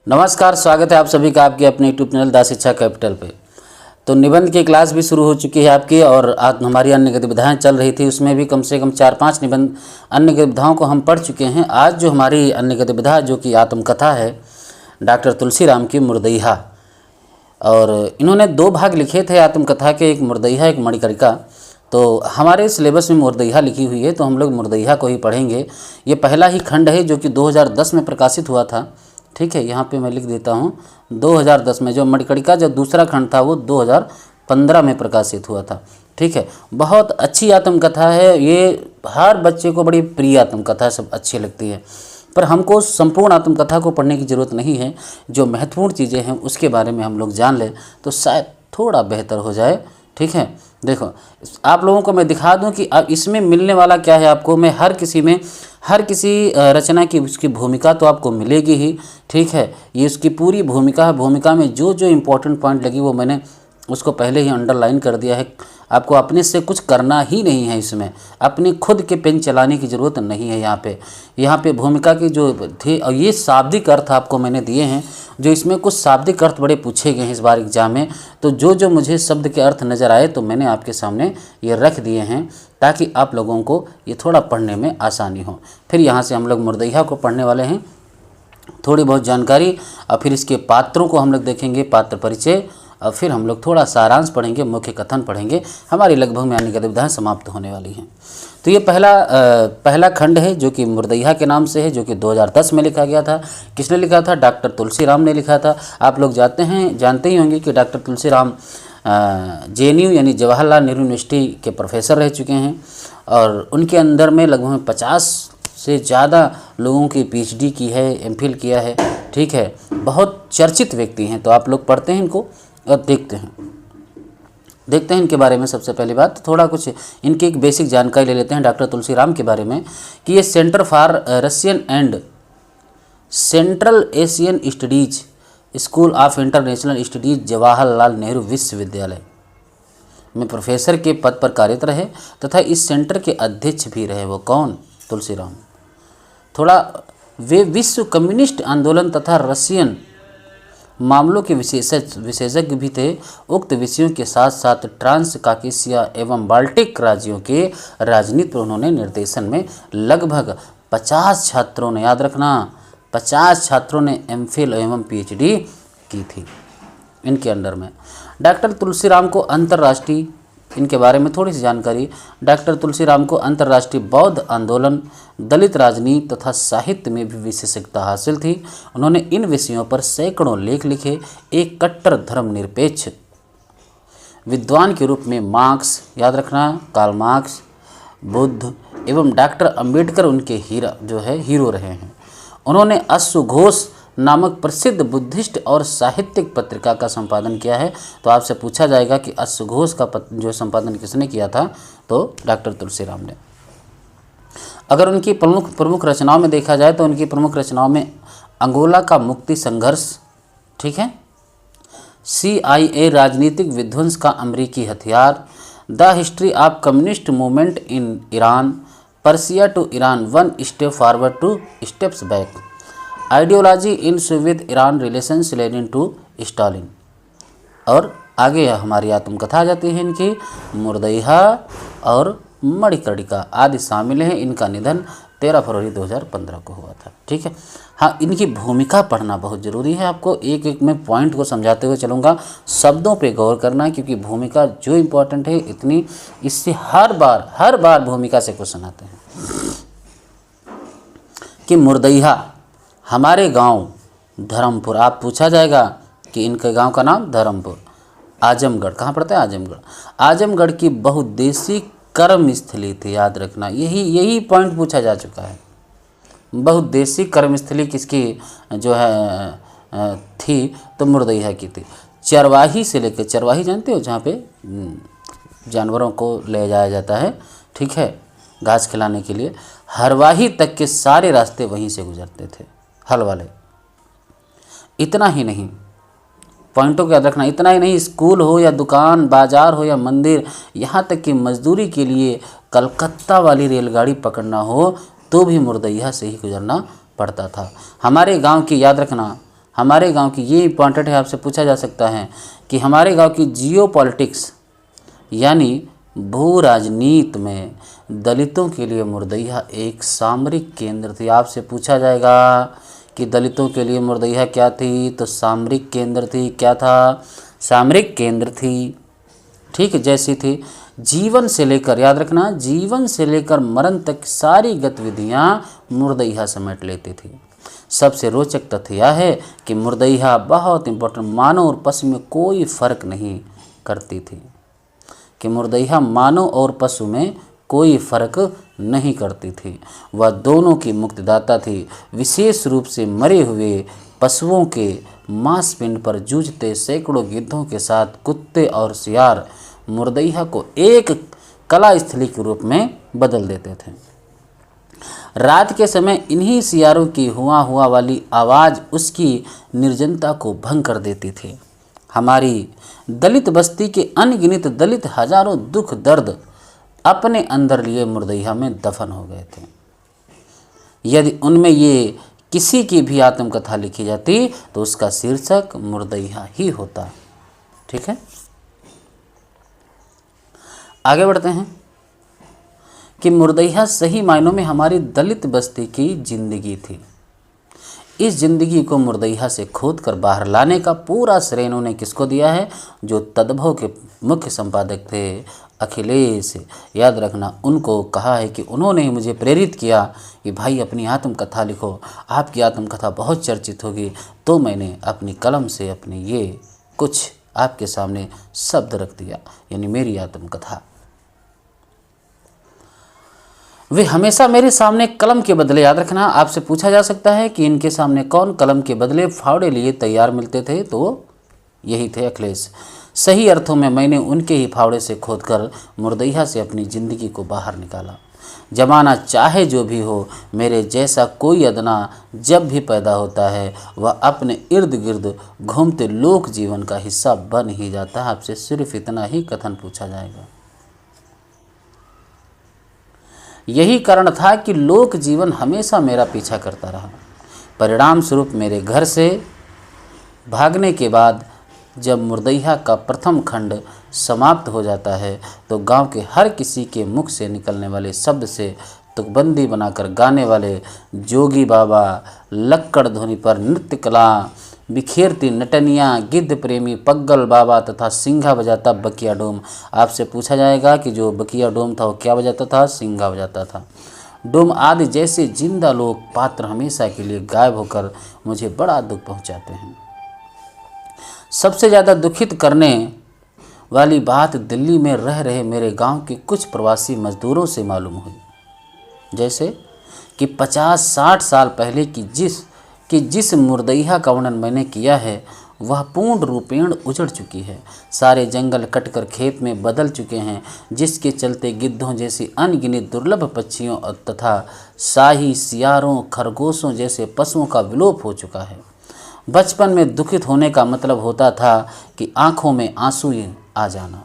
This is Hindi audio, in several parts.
नमस्कार, स्वागत है आप सभी का आपके अपने यूट्यूब चैनल द शिक्षा कैपिटल पे। तो निबंध की क्लास भी शुरू हो चुकी है आपकी, और आज हमारी अन्य गतिविधियाँ चल रही थी, उसमें भी कम से कम 4-5 निबंध अन्य गतिविधियों को हम पढ़ चुके हैं। आज जो हमारी अन्य गतिविधा जो कि आत्मकथा है डॉक्टर तुलसीराम की मुर्दैया, और इन्होंने 2 भाग लिखे थे आत्मकथा के, एक मुर्दैया एक मणिकर्णिका। तो हमारे सिलेबस में मुर्दैया लिखी हुई है, तो हम लोग मुर्दैया को ही पढ़ेंगे। ये पहला ही खंड है जो कि 2010 में प्रकाशित हुआ था। ठीक है, यहाँ पे मैं लिख देता हूँ 2010 में। जो मणिकर्णिका जो दूसरा खंड था वो 2015 में प्रकाशित हुआ था। ठीक है, बहुत अच्छी आत्मकथा है ये, हर बच्चे को बड़ी प्रिय आत्मकथा सब अच्छी लगती है। पर हमको संपूर्ण आत्मकथा को पढ़ने की ज़रूरत नहीं है, जो महत्वपूर्ण चीज़ें हैं उसके बारे में हम लोग जान लें तो शायद थोड़ा बेहतर हो जाए। ठीक है, देखो आप लोगों को मैं दिखा दूं कि अब इसमें मिलने वाला क्या है आपको। मैं हर किसी रचना की उसकी भूमिका तो आपको मिलेगी ही। ठीक है, ये उसकी पूरी भूमिका है। भूमिका में जो जो इम्पोर्टेंट पॉइंट लगी वो मैंने उसको पहले ही अंडरलाइन कर दिया है। आपको अपने से कुछ करना ही नहीं है, इसमें अपने खुद के पेन चलाने की ज़रूरत नहीं है। यहाँ पे भूमिका की जो थे, और ये शाब्दिक अर्थ आपको मैंने दिए हैं, जो इसमें कुछ शाब्दिक अर्थ बड़े पूछे गए हैं इस बार एग्जाम में। तो जो जो मुझे शब्द के अर्थ नज़र आए तो मैंने आपके सामने ये रख दिए हैं, ताकि आप लोगों को ये थोड़ा पढ़ने में आसानी हो। फिर यहाँ से हम लोग मुर्दैया को पढ़ने वाले हैं, थोड़ी बहुत जानकारी, और फिर इसके पात्रों को हम लोग देखेंगे, पात्र परिचय, और फिर हम लोग थोड़ा सारांश पढ़ेंगे, मुख्य कथन पढ़ेंगे। हमारी लगभग में अन्य गतिविधियाँ समाप्त होने वाली हैं। तो ये पहला खंड है जो कि मुर्दैया के नाम से है, जो कि 2010 में लिखा गया था। किसने लिखा था? डॉक्टर तुलसीराम ने लिखा था। आप लोग जानते ही होंगे कि डॉक्टर तुलसीराम JNU यानी जवाहरलाल नेहरू यूनिवर्सिटी के प्रोफेसर रह चुके हैं, और उनके अंदर में लगभग 50 से ज़्यादा लोगों की PhD की है, MPhil किया है। ठीक है, बहुत चर्चित व्यक्ति हैं। तो आप लोग पढ़ते हैं इनको और देखते हैं इनके बारे में। सबसे पहली बात थोड़ा कुछ इनकी एक बेसिक जानकारी ले लेते हैं डॉक्टर तुलसीराम के बारे में, कि ये centre for Russian and central Asian studies school of international studies Jawaharlal Nehru विश्वविद्यालय में प्रोफेसर के पद पर कार्यरत रहे, तथा इस सेंटर के अध्यक्ष भी रहे। वो कौन? तुलसीराम। वे विश्व कम्युनिस्ट आंदोलन तथा रशियन मामलों के विशेषज्ञ भी थे। उक्त विषयों के साथ साथ ट्रांस काकेशिया एवं बाल्टिक राज्यों के राजनीति पर उन्होंने निर्देशन में लगभग 50 छात्रों ने, याद रखना 50 छात्रों ने MPhil एवं PhD की थी इनके अंडर में। डॉक्टर तुलसीराम को अंतर्राष्ट्रीय, इनके बारे में थोड़ी सी जानकारी, डॉक्टर तुलसीराम को अंतर्राष्ट्रीय बौद्ध आंदोलन, दलित राजनीति तथा साहित्य में भी विशेषज्ञता हासिल थी। उन्होंने इन विषयों पर सैकड़ों लेख लिखे। एक कट्टर धर्मनिरपेक्ष विद्वान के रूप में मार्क्स, याद रखना कार्ल मार्क्स, बुद्ध एवं डॉक्टर अंबेडकर उनके हीरो रहे हैं। उन्होंने अश्वघोष नामक प्रसिद्ध बुद्धिस्ट और साहित्यिक पत्रिका का संपादन किया है। तो आपसे पूछा जाएगा कि अश्वघोष का जो संपादन किसने किया था? तो डॉक्टर तुलसीराम ने। अगर उनकी प्रमुख रचनाओं में देखा जाए तो उनकी प्रमुख रचनाओं में अंगोला का मुक्ति संघर्ष, ठीक है, CIA राजनीतिक विध्वंस का अमेरिकी हथियार, the history of communist movement in Iran, Persia to Iran, 1 step forward 2 steps back, ideology in Soviet Iran relations Lenin to Stalin. और आगे हमारी आत्मकथा आ जाती है इनकी, मुर्दैया और मणिकर्णिका आदि शामिल हैं। इनका निधन 13 फरवरी 2015 को हुआ था। ठीक है, हाँ, इनकी भूमिका पढ़ना बहुत ज़रूरी है। आपको एक एक मैं पॉइंट को समझाते हुए चलूँगा, शब्दों पे गौर करना, क्योंकि भूमिका जो इम्पोर्टेंट है इतनी, इससे हर बार भूमिका से क्वेश्चन आते हैं। कि मुर्दैया हमारे गांव धर्मपुर, आप पूछा जाएगा कि इनके गांव का नाम धर्मपुर, आजमगढ़, कहाँ पड़ता है? आजमगढ़ की बहुउद्देशीय कर्मस्थली थी, याद रखना। यही पॉइंट पूछा जा चुका है। बहुउद्देशीय कर्मस्थली किसकी जो है थी? तो मुर्दैया की थी। चरवाही से लेकर, चरवाही जानते हो, जहाँ पे जानवरों को ले जाया जाता है, ठीक है, घास खिलाने के लिए, हरवाही तक के सारे रास्ते वहीं से गुजरते थे, हल वाले। इतना ही नहीं, पॉइंटों को याद रखना, इतना ही नहीं, स्कूल हो या दुकान, बाजार हो या मंदिर, यहाँ तक कि मजदूरी के लिए कलकत्ता वाली रेलगाड़ी पकड़ना हो तो भी मुर्दैया से ही गुजरना पड़ता था। हमारे गांव की, याद रखना, हमारे गांव की, ये इम्पॉर्टेंट है, आपसे पूछा जा सकता है कि हमारे गांव की जियो पॉलिटिक्स यानी भू राजनीति में दलितों के लिए मुर्दैया एक सामरिक केंद्र थी। आपसे पूछा जाएगा कि दलितों के लिए मुर्दैया क्या थी, तो सामरिक केंद्र थी। क्या था? सामरिक केंद्र थी। ठीक, जैसी थी जीवन से लेकर, याद रखना, जीवन से लेकर मरण तक सारी गतिविधियां मुर्दैया समेट लेती थी। सबसे रोचक तथ्य यह है कि मुर्दैया बहुत इंपॉर्टेंट, मानव और पशु में कोई फर्क नहीं करती थी, कि मुर्दैया मानव और पशु में कोई फर्क नहीं करती थी। वह दोनों की मुक्तिदाता थी। विशेष रूप से मरे हुए पशुओं के मांसपिंड पर जूझते सैकड़ों गिद्धों के साथ कुत्ते और सियार मुर्दैया को एक कला स्थली के रूप में बदल देते थे। रात के समय इन्हीं सियारों की हुआ वाली आवाज़ उसकी निर्जनता को भंग कर देती थी। हमारी दलित बस्ती के अनगिनत दलित हजारों दुख दर्द अपने अंदर लिए मुर्दैया में दफन हो गए थे। यदि उनमें ये किसी की भी आत्मकथा लिखी जाती तो उसका शीर्षक मुर्दैया ही होता। ठीक है, आगे बढ़ते हैं कि मुर्दैया सही मायनों में हमारी दलित बस्ती की जिंदगी थी। इस जिंदगी को मुर्दैया से खोद कर बाहर लाने का पूरा श्रेय उन्होंने किसको दिया है? जो तद्भव के मुख्य संपादक थे अखिलेश। याद रखना, उनको कहा है कि उन्होंने ही मुझे प्रेरित किया कि भाई अपनी आत्मकथा लिखो, आपकी आत्मकथा बहुत चर्चित होगी। तो मैंने अपनी कलम से अपने ये कुछ आपके सामने शब्द रख दिया, यानी मेरी आत्मकथा। वे हमेशा मेरे सामने कलम के बदले, याद रखना, आपसे पूछा जा सकता है कि इनके सामने कौन कलम के बदले फावड़े लिए तैयार मिलते थे, तो यही थे अखिलेश। सही अर्थों में मैंने उनके ही फावड़े से खोदकर मुर्दैया से अपनी ज़िंदगी को बाहर निकाला। जमाना चाहे जो भी हो, मेरे जैसा कोई अदना जब भी पैदा होता है वह अपने इर्द गिर्द घूमते लोक जीवन का हिस्सा बन ही जाता है। आपसे सिर्फ इतना ही कथन पूछा जाएगा। यही कारण था कि लोक जीवन हमेशा मेरा पीछा करता रहा। परिणाम स्वरूप मेरे घर से भागने के बाद जब मुर्दैया का प्रथम खंड समाप्त हो जाता है तो गांव के हर किसी के मुख से निकलने वाले शब्द से तुकबंदी बनाकर गाने वाले जोगी बाबा, लक्कड़ ध्वनि पर नृत्य कला बिखेरती नटनिया, गिद्ध प्रेमी पग्गल बाबा तथा सिंघा बजाता बकिया डोम। आपसे पूछा जाएगा कि जो बकिया डोम था वो क्या बजाता था? सिंघा बजाता था। डोम आदि जैसे जिंदा लोग पात्र हमेशा के लिए गायब होकर मुझे बड़ा दुख पहुंचाते हैं। सबसे ज़्यादा दुखित करने वाली बात दिल्ली में रह रहे मेरे गांव के कुछ प्रवासी मजदूरों से मालूम हुई। जैसे कि 50-60 साल पहले की जिस मुर्दैया का वर्णन मैंने किया है वह पूर्ण रूपेण उजड़ चुकी है। सारे जंगल कटकर खेत में बदल चुके हैं, जिसके चलते गिद्धों जैसी अनगिनत दुर्लभ पक्षियों तथा शाही सियारों, खरगोशों जैसे पशुओं का विलोप हो चुका है। बचपन में दुखित होने का मतलब होता था कि आंखों में आंसू आ जाना।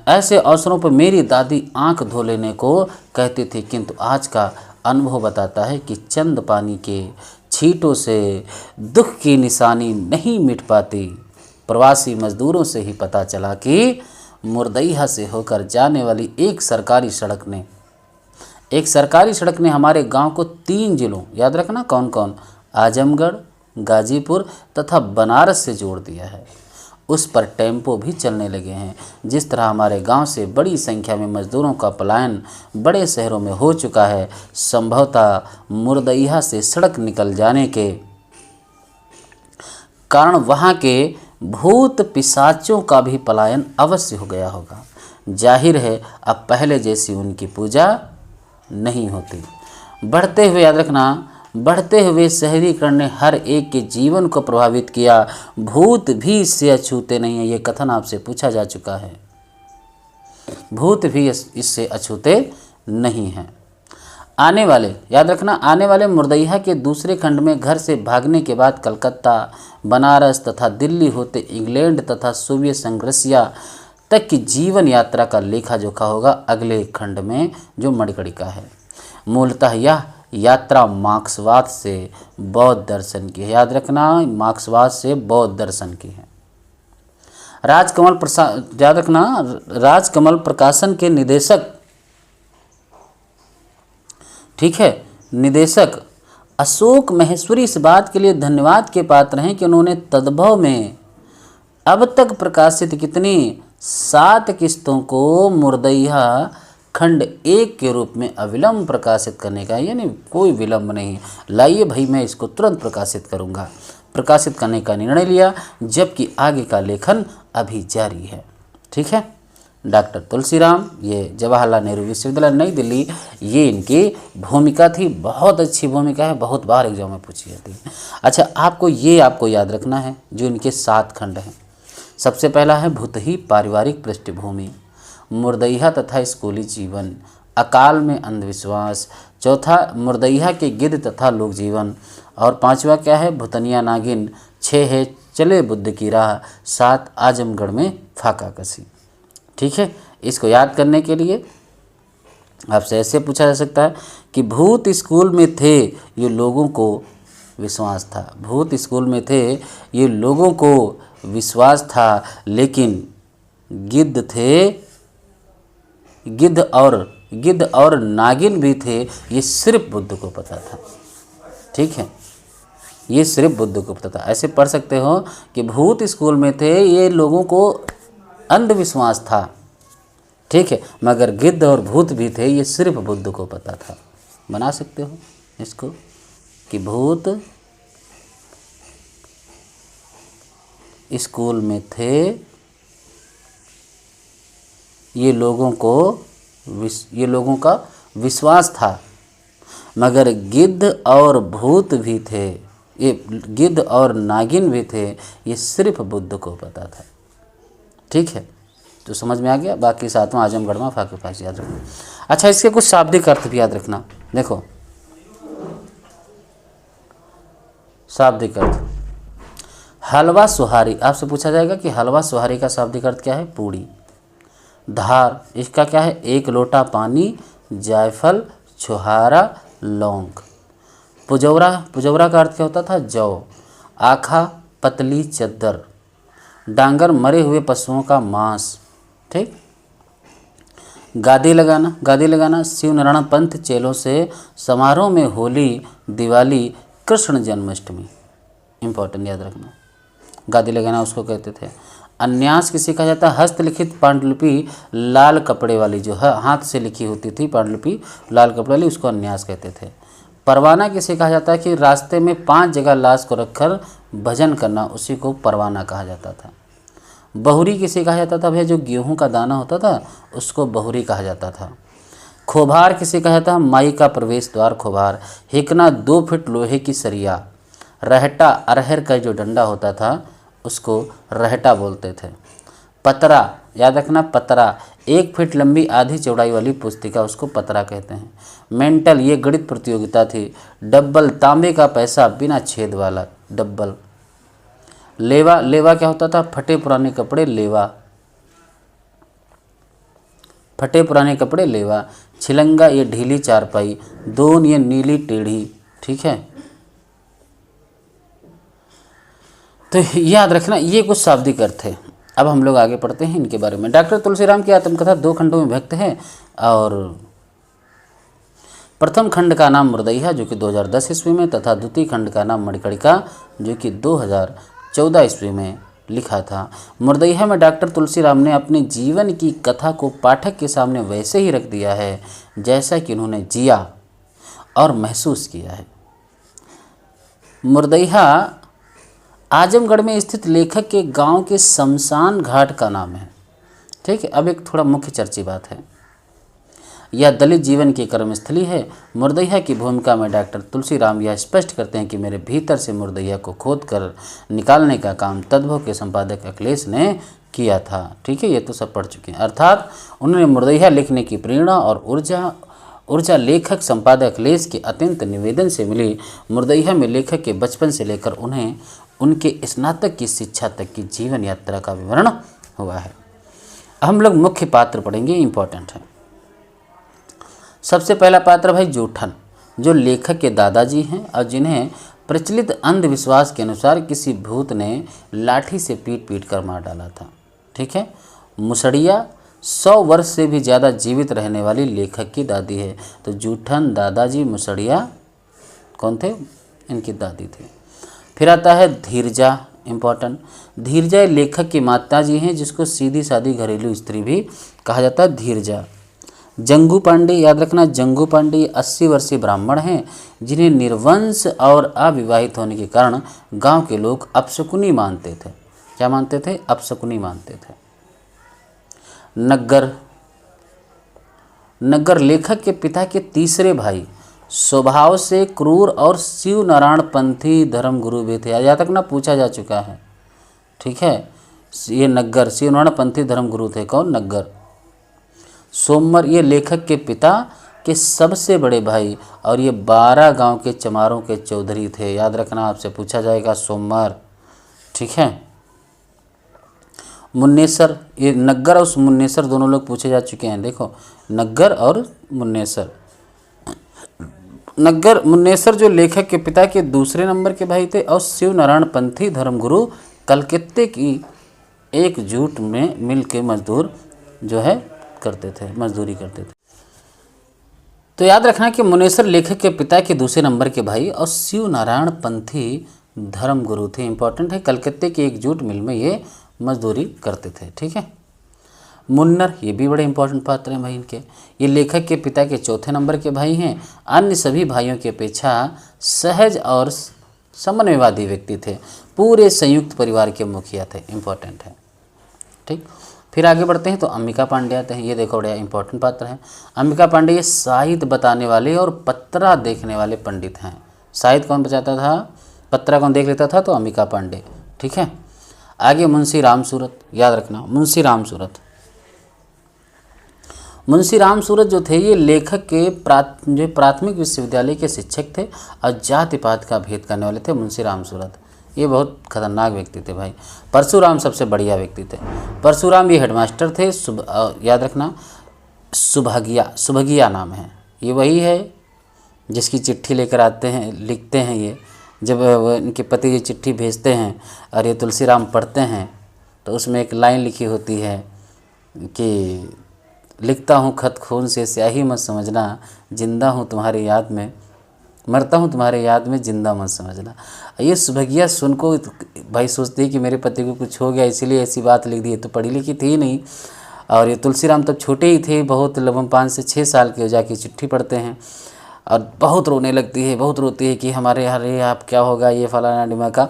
ऐसे अवसरों पर मेरी दादी आंख धो लेने को कहती थी, किंतु आज का अनुभव बताता है कि चंद पानी के छींटों से दुख की निशानी नहीं मिट पाती। प्रवासी मजदूरों से ही पता चला कि मुर्दैया से होकर जाने वाली एक सरकारी सड़क ने हमारे गांव को 3 जिलों, याद रखना कौन कौन, आजमगढ़, गाजीपुर तथा बनारस से जोड़ दिया है। उस पर टेम्पो भी चलने लगे हैं। जिस तरह हमारे गांव से बड़ी संख्या में मजदूरों का पलायन बड़े शहरों में हो चुका है, संभवतः मुर्दैया से सड़क निकल जाने के कारण वहां के भूत पिशाचों का भी पलायन अवश्य हो गया होगा। जाहिर है अब पहले जैसी उनकी पूजा नहीं होती। बढ़ते हुए शहरीकरण ने हर एक के जीवन को प्रभावित किया। भूत भी इससे अछूते नहीं है। ये कथन आपसे पूछा जा चुका है। भूत भी इससे अछूते नहीं हैं। आने वाले मुर्दैया के दूसरे खंड में घर से भागने के बाद कलकत्ता, बनारस तथा दिल्ली होते इंग्लैंड तथा सोवियत संघ रसिया तक की जीवन यात्रा का लेखा जोखा होगा अगले खंड में, जो मणिकर्णिका है। मूलतः यह यात्रा मार्क्सवाद से बौद्ध दर्शन की है। याद रखना, मार्क्सवाद से बौद्ध दर्शन की है। राजकमल प्रसाद, याद रखना, राजकमल प्रकाशन के निदेशक, ठीक है, निदेशक अशोक महेश्वरी इस बात के लिए धन्यवाद के पात्र हैं कि उन्होंने तद्भव में अब तक प्रकाशित कितनी 7 किस्तों को मुर्दैया खंड 1 के रूप में अविलंब प्रकाशित करने का, यानी कोई विलंब नहीं, लाइए भाई मैं इसको तुरंत प्रकाशित करूंगा, प्रकाशित करने का निर्णय लिया, जबकि आगे का लेखन अभी जारी है। ठीक है, डॉक्टर तुलसीराम, ये जवाहरलाल नेहरू विश्वविद्यालय नई दिल्ली, ये इनकी भूमिका थी। बहुत अच्छी भूमिका है, बहुत बार एग्जाम में पूछी जाती है। अच्छा, आपको याद रखना है जो इनके 7 खंड हैं। सबसे पहला है भूतही पारिवारिक पृष्ठभूमि, मुर्दैया तथा स्कूली जीवन, अकाल में अंधविश्वास, चौथा मुर्दैया के गिद्ध तथा लोक जीवन, और 5वां क्या है भूतनिया नागिन, 6 है चले बुद्ध की राह, 7 आजमगढ़ में फाका कसी। ठीक है, इसको याद करने के लिए आपसे ऐसे पूछा जा सकता है कि भूत स्कूल में थे ये लोगों को विश्वास था, भूत स्कूल में थे ये लोगों को विश्वास था, लेकिन गिद्ध थे, गिद्ध और नागिन भी थे, ये सिर्फ बुद्ध को पता था। ठीक है, ये सिर्फ बुद्ध को पता था। ऐसे पढ़ सकते हो कि भूत स्कूल में थे ये लोगों को अंधविश्वास था, ठीक है, मगर गिद्ध और भूत भी थे ये सिर्फ बुद्ध को पता था। बना सकते हो इसको कि भूत स्कूल में थे ये लोगों का विश्वास था, मगर गिद्ध और भूत भी थे, ये गिद्ध और नागिन भी थे, ये सिर्फ बुद्ध को पता था। ठीक है, तो समझ में आ गया। बाकी 7वां आजमगढ़ में फाके पास याद रखना। अच्छा, इसके कुछ शाब्दिक अर्थ भी याद रखना। देखो शाब्दिक अर्थ, हलवा सुहारी, आपसे पूछा जाएगा कि हलवा सुहारी का शाब्दिक अर्थ क्या है, पूड़ी। धार, इसका क्या है, 1 लोटा पानी, जायफल, छुहारा, लौंग। पुजौरा का अर्थ क्या होता था, जौ। आखा, पतली चद्दर। डांगर, मरे हुए पशुओं का मांस। ठीक। गादी लगाना शिव नारायण पंथ चेलों से समारोह में होली, दिवाली, कृष्ण जन्माष्टमी, इंपॉर्टेंट याद रखना। गादी लगाना उसको कहते थे। अन्यास किसे कहा जाता है, हस्तलिखित पांडुलिपि लाल कपड़े वाली, जो हाथ से लिखी होती थी पांडुलिपि लाल कपड़े वाली, उसको अन्यास कहते थे। परवाना किसे कहा जाता है कि रास्ते में 5 जगह लाश को रखकर भजन करना, उसी को परवाना कहा जाता था। बहुरी किसे कहा जाता था भैया, जो गेहूं का दाना होता था उसको बहुरी कहा जाता था। खोभार किसे कहा जाता है, माई का प्रवेश द्वार खोभार। हिकना 2 फीट लोहे की सरिया। रहटा, अरहर का जो डंडा होता था उसको रहटा बोलते थे। पतरा, याद रखना, पतरा 1 फीट लंबी आधी चौड़ाई वाली पुस्तिका, उसको पतरा कहते हैं। मेंटल, ये गणित प्रतियोगिता थी। डब्बल, तांबे का पैसा बिना छेद वाला डब्बल। लेवा क्या होता था, फटे पुराने कपड़े, लेवा, फटे पुराने कपड़े लेवा। छिलंगा, ये ढीली चारपाई। दोन, ये नीली टेढ़ी। ठीक है, तो याद रखना ये कुछ शाब्दिक अर्थ है। अब हम लोग आगे पढ़ते हैं इनके बारे में। डॉक्टर तुलसीराम की आत्मकथा 2 खंडों में विभक्त है, और प्रथम खंड का नाम मुर्दैया जो कि 2010 ईस्वी में, तथा द्वितीय खंड का नाम मणिकर्णिका जो कि 2014 ईस्वी में लिखा था। मुर्दैया में डॉक्टर तुलसीराम ने अपने जीवन की कथा को पाठक के सामने वैसे ही रख दिया है जैसा कि उन्होंने जिया और महसूस किया है। मुर्दैया आजमगढ़ में स्थित लेखक के गांव के शमशान घाट का नाम है। ठीक है, अब एक थोड़ा मुख्य चर्चित बात है, यह दलित जीवन की कर्मस्थली है। मुर्दैया की भूमिका में डॉक्टर तुलसीराम यह स्पष्ट करते हैं कि मेरे भीतर से मुर्दैया को खोद कर निकालने का काम तद्भव के संपादक अखिलेश ने किया था। ठीक है, ये तो सब पढ़ चुके हैं। अर्थात उन्होंने मुर्दैया लिखने की प्रेरणा और ऊर्जा लेखक संपादक अखिलेश के अत्यंत निवेदन से मिली। मुर्दैया में लेखक के बचपन से लेकर उन्हें उनके स्नातक की शिक्षा तक की जीवन यात्रा का विवरण हुआ है। हम लोग मुख्य पात्र पढ़ेंगे, इंपॉर्टेंट है। सबसे पहला पात्र भाई जूठन। जो लेखक के दादाजी हैं और जिन्हें प्रचलित अंधविश्वास के अनुसार किसी भूत ने लाठी से पीट पीट कर मार डाला था। ठीक है। मुसड़िया 100 वर्ष से भी ज़्यादा जीवित रहने वाली लेखक की दादी है। तो जूठन दादाजी मुसड़िया कौन थे? इनकी दादी थी। फिर आता है धीरजा, इम्पोर्टेंट। धीरजा लेखक की माता जी हैं, जिसको सीधी सादी घरेलू स्त्री भी कहा जाता है, धीरजा। जंगू पांडे, याद रखना, जंगू पांडे 80 वर्षीय ब्राह्मण हैं, जिन्हें निर्वंश और अविवाहित होने के कारण गांव के लोग अपशकुनी मानते थे। क्या मानते थे? अपशकुनी मानते थे। नग्गर, नग्गर लेखक के पिता के तीसरे भाई, स्वभाव से क्रूर और शिव नारायण पंथी धर्मगुरु भी थे। याद रखना, पूछा जा चुका है। ठीक है। ये नग्गर शिव नारायण पंथी धर्मगुरु थे। कौन? नग्गर। सोमर, ये लेखक के पिता के सबसे बड़े भाई और ये 12 गांव के चमारों के चौधरी थे। याद रखना, आपसे पूछा जाएगा सोमर। ठीक है। मुन्नेसर, ये नग्गर और मुन्नेसर दोनों लोग पूछे जा चुके हैं। देखो, नग्गर और मुन्नेसर। नग्गर मुन्नेसर जो लेखक के पिता के दूसरे नंबर के भाई थे और शिव नारायण पंथी धर्मगुरु कलकत्ते की एकजुट में मिल के मजदूर जो है करते थे, मजदूरी करते थे। तो याद रखना कि मुनेसर लेखक के पिता के दूसरे नंबर के भाई और शिव नारायण पंथी धर्मगुरु थे। इंपॉर्टेंट है, कलकत्ते की एकजुट मिल में ये मजदूरी करते थे। ठीक है। मुन्नर, ये भी बड़े इंपॉर्टेंट पात्र हैं भाई इनके। ये लेखक के पिता के चौथे नंबर के भाई हैं। अन्य सभी भाइयों की अपेक्षा सहज और समन्वयवादी व्यक्ति थे। पूरे संयुक्त परिवार के मुखिया थे। इंपॉर्टेंट है। ठीक। फिर आगे बढ़ते हैं तो अंबिका पांडे आते हैं। ये देखो बड़ा इंपॉर्टेंट पात्र हैं। अंबिका पांडे ये साहित्य बताने वाले और पत्रा देखने वाले पंडित हैं। साहित्य कौन बचाता था? पत्रा कौन देख लेता था? तो अंबिका पांडे। ठीक है। आगे मुंशी राम सूरत, याद रखना, मुंशी राम सूरत। मुंशी राम सूरत जो थे ये लेखक के जो प्राथमिक विश्वविद्यालय के शिक्षक थे और जाति पात का भेद करने वाले थे। मुंशी राम सूरत ये बहुत खतरनाक व्यक्ति थे भाई। परशुराम सबसे बढ़िया व्यक्ति थे। परशुराम ये हेडमास्टर थे। याद रखना, सुभगिया नाम है। ये वही है जिसकी चिट्ठी लेकर आते हैं, लिखते हैं। ये जब इनके पति ये चिट्ठी भेजते हैं और ये तुलसीराम पढ़ते हैं तो उसमें एक लाइन लिखी होती है कि लिखता हूँ खत खून से स्याही मत समझना, जिंदा हूँ तुम्हारी याद में, मरता हूँ तुम्हारे याद में, जिंदा मत समझना। ये सुभगिया सुन को भाई सोचते हैं कि मेरे पति को कुछ हो गया इसलिए ऐसी बात लिख दी है। तो पढ़ी लिखी थी नहीं। और ये तुलसीराम तब छोटे ही थे, बहुत लगभग 5 से 6 साल के, जाके चिट्ठी पढ़ते हैं और बहुत रोने लगती है, बहुत रोती है कि हमारे अरे आप क्या होगा, ये फलाना डिमा का।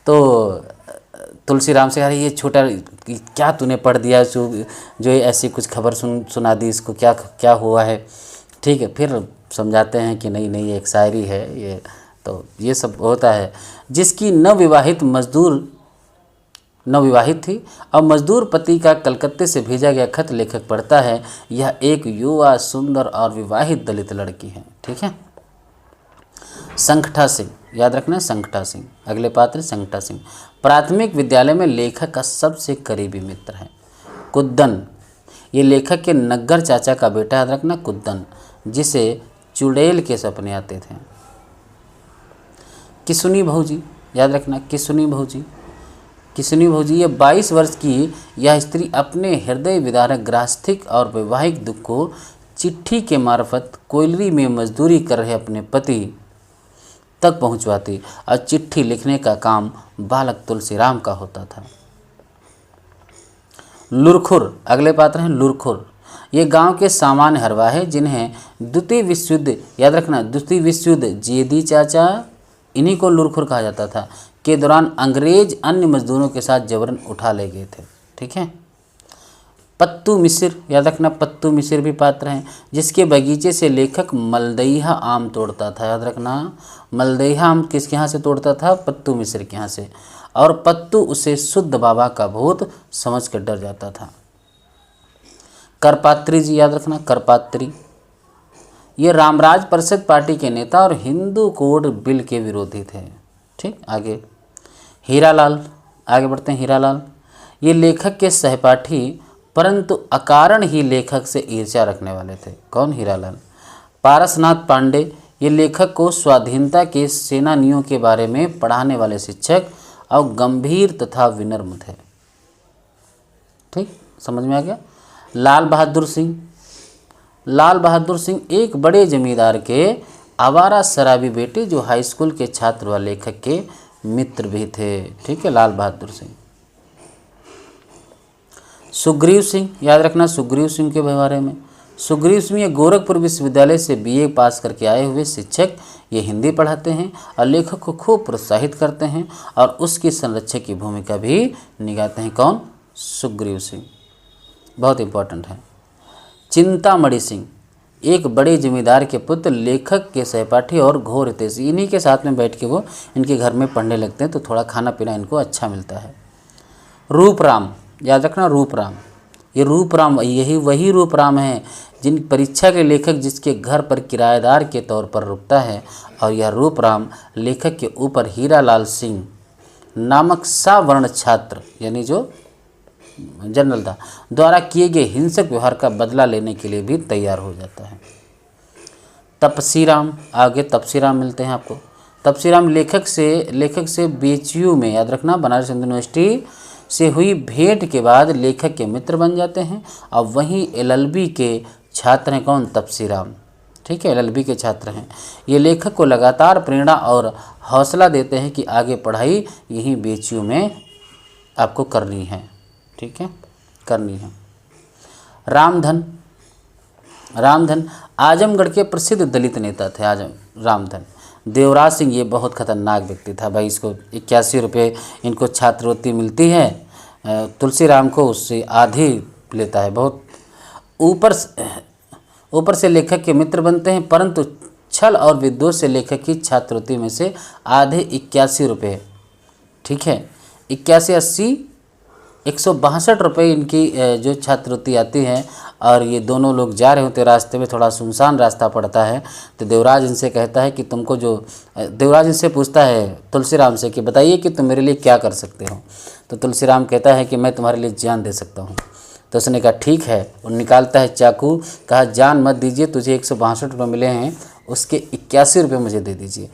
तो तुलसीराम से, अरे ये छोटा क्या तूने पढ़ दिया, जो ऐसी कुछ खबर सुना दी, इसको क्या क्या हुआ है। ठीक है। फिर समझाते हैं कि नहीं नहीं, ये एक शायरी है ये। तो ये सब होता है। जिसकी नवविवाहित थी और मजदूर पति का कलकत्ते से भेजा गया खत लेखक पढ़ता है। यह एक युवा, सुंदर और विवाहित दलित लड़की है। ठीक है। संकटा सिंह, याद रखना, संकटा सिंह। अगले पात्र संकटा सिंह प्राथमिक विद्यालय में लेखक का सबसे करीबी मित्र है। कुद्दन, ये लेखक के नग्गर चाचा का बेटा, याद रखना, कुद्दन, जिसे चुड़ैल के सपने आते थे। किसुनी भौजी, याद रखना, किसुनी भौजी। किसुनी भौजी ये 22 वर्ष की यह स्त्री अपने हृदय विदारक गृहस्थिक और वैवाहिक दुख को चिट्ठी के मार्फत कोयलरी में मजदूरी कर रहे अपने पति तक पहुंचवाती और चिट्ठी लिखने का काम बालक तुलसीराम का होता था। लुरखुर, अगले पात्र हैं लुरखुर। ये गांव के सामान्य हरवा है जिन्हें द्वितीय विश्व युद्ध, याद रखना, द्वितीय विश्व युद्ध, जेदी चाचा, इन्हीं को लुरखुर कहा जाता था, के दौरान अंग्रेज अन्य मजदूरों के साथ जबरन उठा ले गए थे। ठीक है। पत्तू मिसिर, याद रखना, पत्तू मिसिर भी पात्र हैं, जिसके बगीचे से लेखक मलदईहा आम तोड़ता था। याद रखना, मलदईहा आम किसके यहाँ से तोड़ता था? पत्तू मिसिर के यहाँ से। और पत्तू उसे शुद्ध बाबा का भूत समझ कर डर जाता था। करपात्री जी, याद रखना, करपात्री ये रामराज परिषद पार्टी के नेता और हिंदू कोड बिल के विरोधी थे। ठीक। आगे हीरालाल, आगे बढ़ते हैं। हीरालाल ये लेखक के सहपाठी परंतु अकारण ही लेखक से ईर्ष्या रखने वाले थे। कौन? हीरालाल। पारसनाथ पांडे ये लेखक को स्वाधीनता के सेनानियों के बारे में पढ़ाने वाले शिक्षक और गंभीर तथा विनम्र थे। ठीक, समझ में आ गया। लाल बहादुर सिंह, लाल बहादुर सिंह एक बड़े जमींदार के आवारा शराबी बेटे जो हाई स्कूल के छात्र व लेखक के मित्र भी थे। ठीक है, लाल बहादुर सिंह। सुग्रीव सिंह, याद रखना सुग्रीव सिंह के बारे में। सुग्रीव सिंह ये गोरखपुर विश्वविद्यालय से बीए पास करके आए हुए शिक्षक। ये हिंदी पढ़ाते हैं और लेखक को खूब प्रोत्साहित करते हैं और उसकी संरक्षक की भूमिका भी निभाते हैं। कौन? सुग्रीव सिंह, बहुत इंपॉर्टेंट है। चिंतामणि सिंह एक बड़े जमींदार के पुत्र, लेखक के सहपाठी और घोर हितैषी। इन्हीं के साथ में बैठ के वो इनके घर में पढ़ने लगते हैं तो थोड़ा खाना पीना इनको अच्छा मिलता है। रूपराम, याद रखना रूपराम, ये रूपराम यही वही रूपराम है जिन परीक्षा के लेखक जिसके घर पर किराएदार के तौर पर रुकता है। और यह रूपराम लेखक के ऊपर हीरालाल सिंह नामक सवर्ण छात्र यानी जो जनरल था द्वारा किए गए हिंसक व्यवहार का बदला लेने के लिए भी तैयार हो जाता है। तपसीराम, आगे तपसीराम मिलते हैं आपको। तपसीराम लेखक से बीएचयू में, याद रखना बनारस हिंदू यूनिवर्सिटी से हुई भेंट के बाद लेखक के मित्र बन जाते हैं और वहीं एलएलबी के छात्र हैं। कौन? तपसीराम। ठीक है, एलएलबी के छात्र हैं। ये लेखक को लगातार प्रेरणा और हौसला देते हैं कि आगे पढ़ाई यहीं बीएचयू में आपको करनी है। ठीक है, करनी है। रामधन, रामधन आजमगढ़ के प्रसिद्ध दलित नेता थे। रामधन। देवराज सिंह ये बहुत खतरनाक व्यक्ति था भाई। इसको 81 रुपये इनको छात्रवृत्ति मिलती है, तुलसीराम को उससे आधी लेता है। बहुत ऊपर से लेखक के मित्र बनते हैं, परंतु छल और विद्वेष से लेखक की छात्रवृत्ति में से आधे 81 रुपये, ठीक है 81, 80, 162 रुपये इनकी जो छात्रवृत्ति आती है। और ये दोनों लोग जा रहे होते रास्ते में, थोड़ा सुनसान रास्ता पड़ता है तो देवराज इनसे कहता है कि तुमको देवराज इनसे पूछता है तुलसीराम से कि बताइए कि तुम मेरे लिए क्या कर सकते हो। तो तुलसीराम कहता है कि मैं तुम्हारे लिए जान दे सकता हूँ। तो उसने कहा ठीक है, और निकालता है चाकू, कहा जान मत दीजिए, तुझे 162 रुपये मिले हैं, उसके 81 रुपये मुझे दे दीजिए।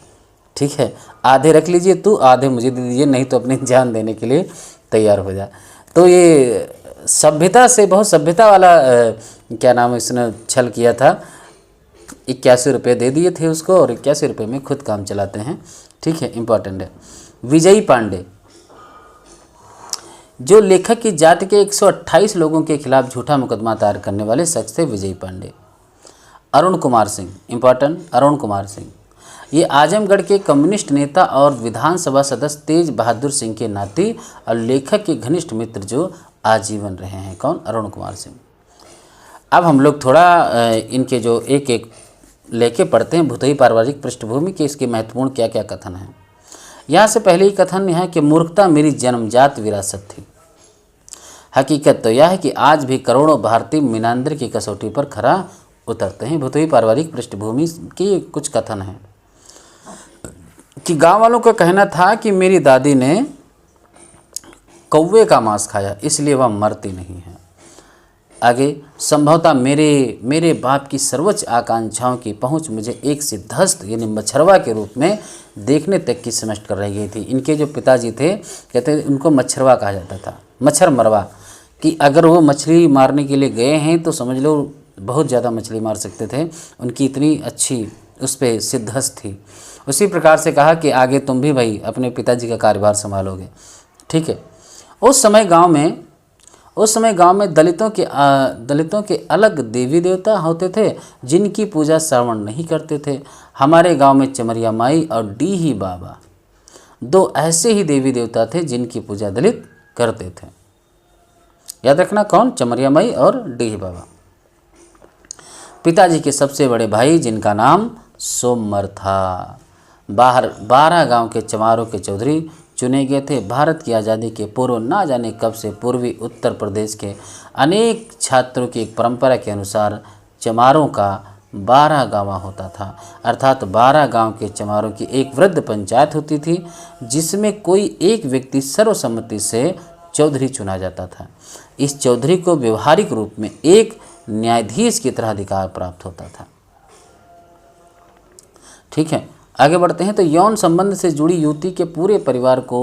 ठीक है, आधे रख लीजिए तू, आधे मुझे दे दीजिए, नहीं तो अपनी जान देने के लिए तैयार हो जा। तो ये सभ्यता से बहुत सभ्यता वाला क्या नाम इसने छल किया था। 81 रुपये दे दिए थे उसको और 81 रुपये में खुद काम चलाते हैं। ठीक है, इम्पॉर्टेंट है। विजयी पांडे जो लेखक की जाति के 128 लोगों के खिलाफ झूठा मुकदमा दायर करने वाले शख्स थे विजयी पांडे। अरुण कुमार सिंह, इम्पॉर्टेंट, अरुण कुमार सिंह ये आजमगढ़ के कम्युनिस्ट नेता और विधानसभा सदस्य तेज बहादुर सिंह के नाती और लेखक के घनिष्ठ मित्र जो आजीवन रहे हैं। कौन? अरुण कुमार सिंह। अब हम लोग थोड़ा इनके जो एक एक लेके पढ़ते हैं भूतही पारिवारिक पृष्ठभूमि के, इसके महत्वपूर्ण क्या क्या कथन हैं। यहाँ से पहले ही कथन है कि मूर्खता मेरी जन्मजात विरासत थी। हकीकत तो यह है कि आज भी करोड़ों भारतीय मीनांदर की कसौटी पर खरा उतरते हैं। भूतही पारिवारिक पृष्ठभूमि की कुछ कथन हैं कि गांव वालों का कहना था कि मेरी दादी ने कौवे का मांस खाया इसलिए वह मरती नहीं है। आगे, संभवतः मेरे बाप की सर्वोच्च आकांक्षाओं की पहुंच मुझे एक सिद्धहस्त यानी मच्छरवा के रूप में देखने तक की समझ कर रह गई थी। इनके जो पिताजी थे कहते उनको मच्छरवा कहा जाता था, मच्छर मरवा, कि अगर वो मछली मारने के लिए गए हैं तो समझ लो बहुत ज़्यादा मछली मार सकते थे। उनकी इतनी अच्छी उस पर सिद्धहस्त थी। उसी प्रकार से कहा कि आगे तुम भी भाई अपने पिताजी का कार्यभार संभालोगे। ठीक है, उस समय गांव में दलितों के अलग देवी देवता होते थे जिनकी पूजा श्रावण नहीं करते थे। हमारे गांव में चमरिया माई और डीही बाबा दो ऐसे ही देवी देवता थे जिनकी पूजा दलित करते थे। याद रखना, कौन? चमरिया माई और डीही बाबा। पिताजी के सबसे बड़े भाई जिनका नाम सोमर था, 12 गांव के चमारों के चौधरी चुने गए थे। भारत की आज़ादी के पूर्व ना जाने कब से पूर्वी उत्तर प्रदेश के अनेक छात्रों की एक परंपरा के अनुसार चमारों का 12 गांव होता था, अर्थात 12 गांव के चमारों की एक वृद्ध पंचायत होती थी जिसमें कोई एक व्यक्ति सर्वसम्मति से चौधरी चुना जाता था। इस चौधरी को व्यवहारिक रूप में एक न्यायाधीश की तरह अधिकार प्राप्त होता था। ठीक है, आगे बढ़ते हैं। तो यौन संबंध से जुड़ी युवती के पूरे परिवार को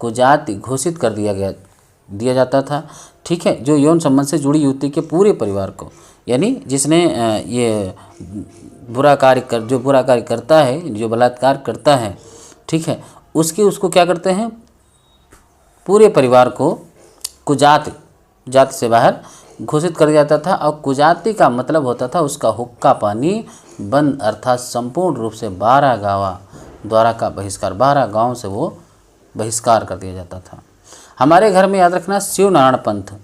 कुजाति घोषित कर दिया जाता था। ठीक है, जो यौन संबंध से जुड़ी युवती के पूरे परिवार को, यानी जिसने ये जो बुरा कार्य करता है, जो बलात्कार करता है, ठीक है, उसको क्या करते हैं, पूरे परिवार को कुजाति, जाति से बाहर घोषित कर दिया जाता था। और कुजाति का मतलब होता था उसका हुक्का पानी बंद, अर्थात संपूर्ण रूप से 12 गाँव द्वारा का बहिष्कार, 12 गाँव से वो बहिष्कार कर दिया जाता था। हमारे घर में याद रखना, शिव नारायण पंथ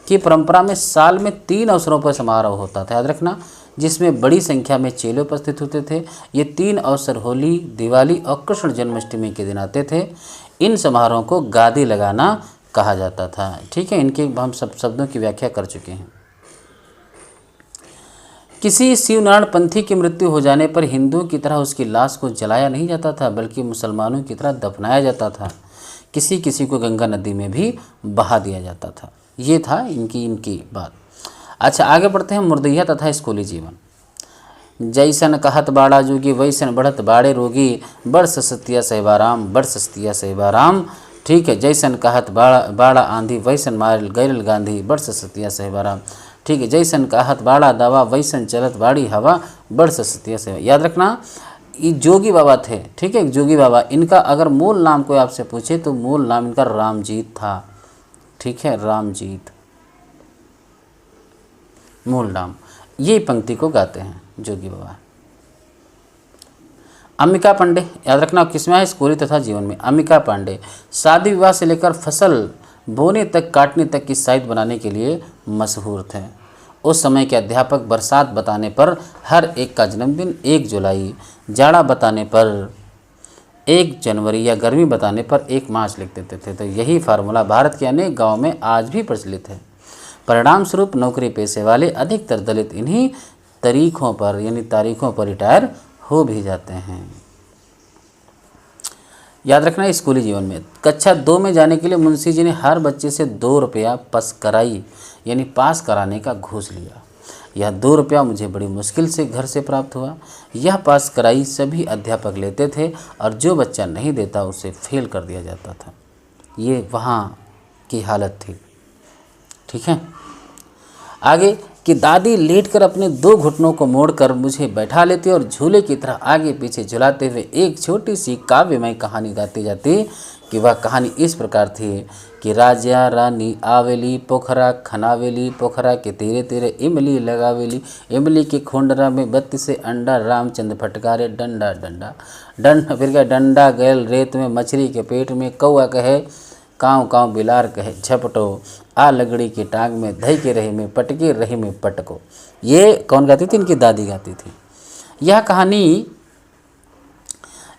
की परंपरा में साल में 3 अवसरों पर समारोह होता था, याद रखना, जिसमें बड़ी संख्या में चेले उपस्थित होते थे। ये 3 अवसर होली, दिवाली और कृष्ण जन्माष्टमी के दिन आते थे। इन समारोहों को गादी लगाना कहा जाता था। ठीक है, इनके हम सब शब्दों की व्याख्या कर चुके हैं। किसी शिवनारायण पंथी की मृत्यु हो जाने पर हिंदुओं की तरह उसकी लाश को जलाया नहीं जाता था, बल्कि मुसलमानों की तरह दफनाया जाता था। किसी किसी को गंगा नदी में भी बहा दिया जाता था। ये था इनकी बात। अच्छा, आगे बढ़ते हैं। मुर्दैया तथा स्कूली जीवन। जैसन कहत बाड़ा जोगी वैसन बढ़त बाड़े रोगी, बड़ सस्तिया सहबाराम, बड़ सस्तिया सहबाराम। ठीक है, जैसन कहत बाड़ा आंधी वैसन मारल गैरल गांधी, बड़ सस्तिया सहबाराम। ठीक है, जैसन कहत बाड़ा दवा वैसन चलत बाड़ी हवा, बड़ सस्तिया सहबा। याद रखना, ये जोगी बाबा थे। ठीक है, जोगी बाबा, इनका अगर मूल नाम कोई आपसे पूछे तो मूल नाम इनका रामजीत था। ठीक है, रामजीत मूल नाम। ये पंक्ति को गाते हैं जोगी बाबा। अम्बिका पांडे, याद रखना, किसमें है, स्कूली तथा जीवन में। अम्बिका पांडे शादी विवाह से लेकर फसल बोने तक, काटने तक की साइट बनाने के लिए मशहूर थे। उस समय के अध्यापक बरसात बताने पर हर एक का जन्मदिन 1 जुलाई, जाड़ा बताने पर 1 जनवरी या गर्मी बताने पर 1 मार्च लिख देते थे। तो यही फार्मूला भारत के अनेक गाँवों में आज भी प्रचलित है। परिणाम स्वरूप नौकरी पेशे वाले अधिकतर दलित इन्हीं तारीखों पर रिटायर हो भी जाते हैं। याद रखना, स्कूली जीवन में कक्षा 2 में जाने के लिए मुंशी जी ने हर बच्चे से 2 रुपया पसकराई यानी पास कराने का घूस लिया। यह 2 रुपया मुझे बड़ी मुश्किल से घर से प्राप्त हुआ। यह पास कराई सभी अध्यापक लेते थे और जो बच्चा नहीं देता उसे फेल कर दिया जाता था। ये वहाँ की हालत थी। ठीक है, आगे कि दादी लेटकर अपने 2 घुटनों को मोड़कर मुझे बैठा लेती और झूले की तरह आगे पीछे झुलाते हुए एक छोटी सी काव्यमय कहानी गाती जाती। कि वह कहानी इस प्रकार थी कि राजा रानी आवेली पोखरा खनावेली, पोखरा के तीरे तीरे इमली लगावेली, इमली के खोंडरा में 32 अंडा, रामचंद्र फटकारे डंडा डंडा डंडा, फिर क्या डंडा गैल रेत में, मछली के पेट में, कौआ कहे काँव काँव, बिलार कहे झपटो, आ लगड़ी की टांग में, धई के रहे में पटके, रहे में पटको। ये कौन गाती थी? इनकी दादी गाती थी।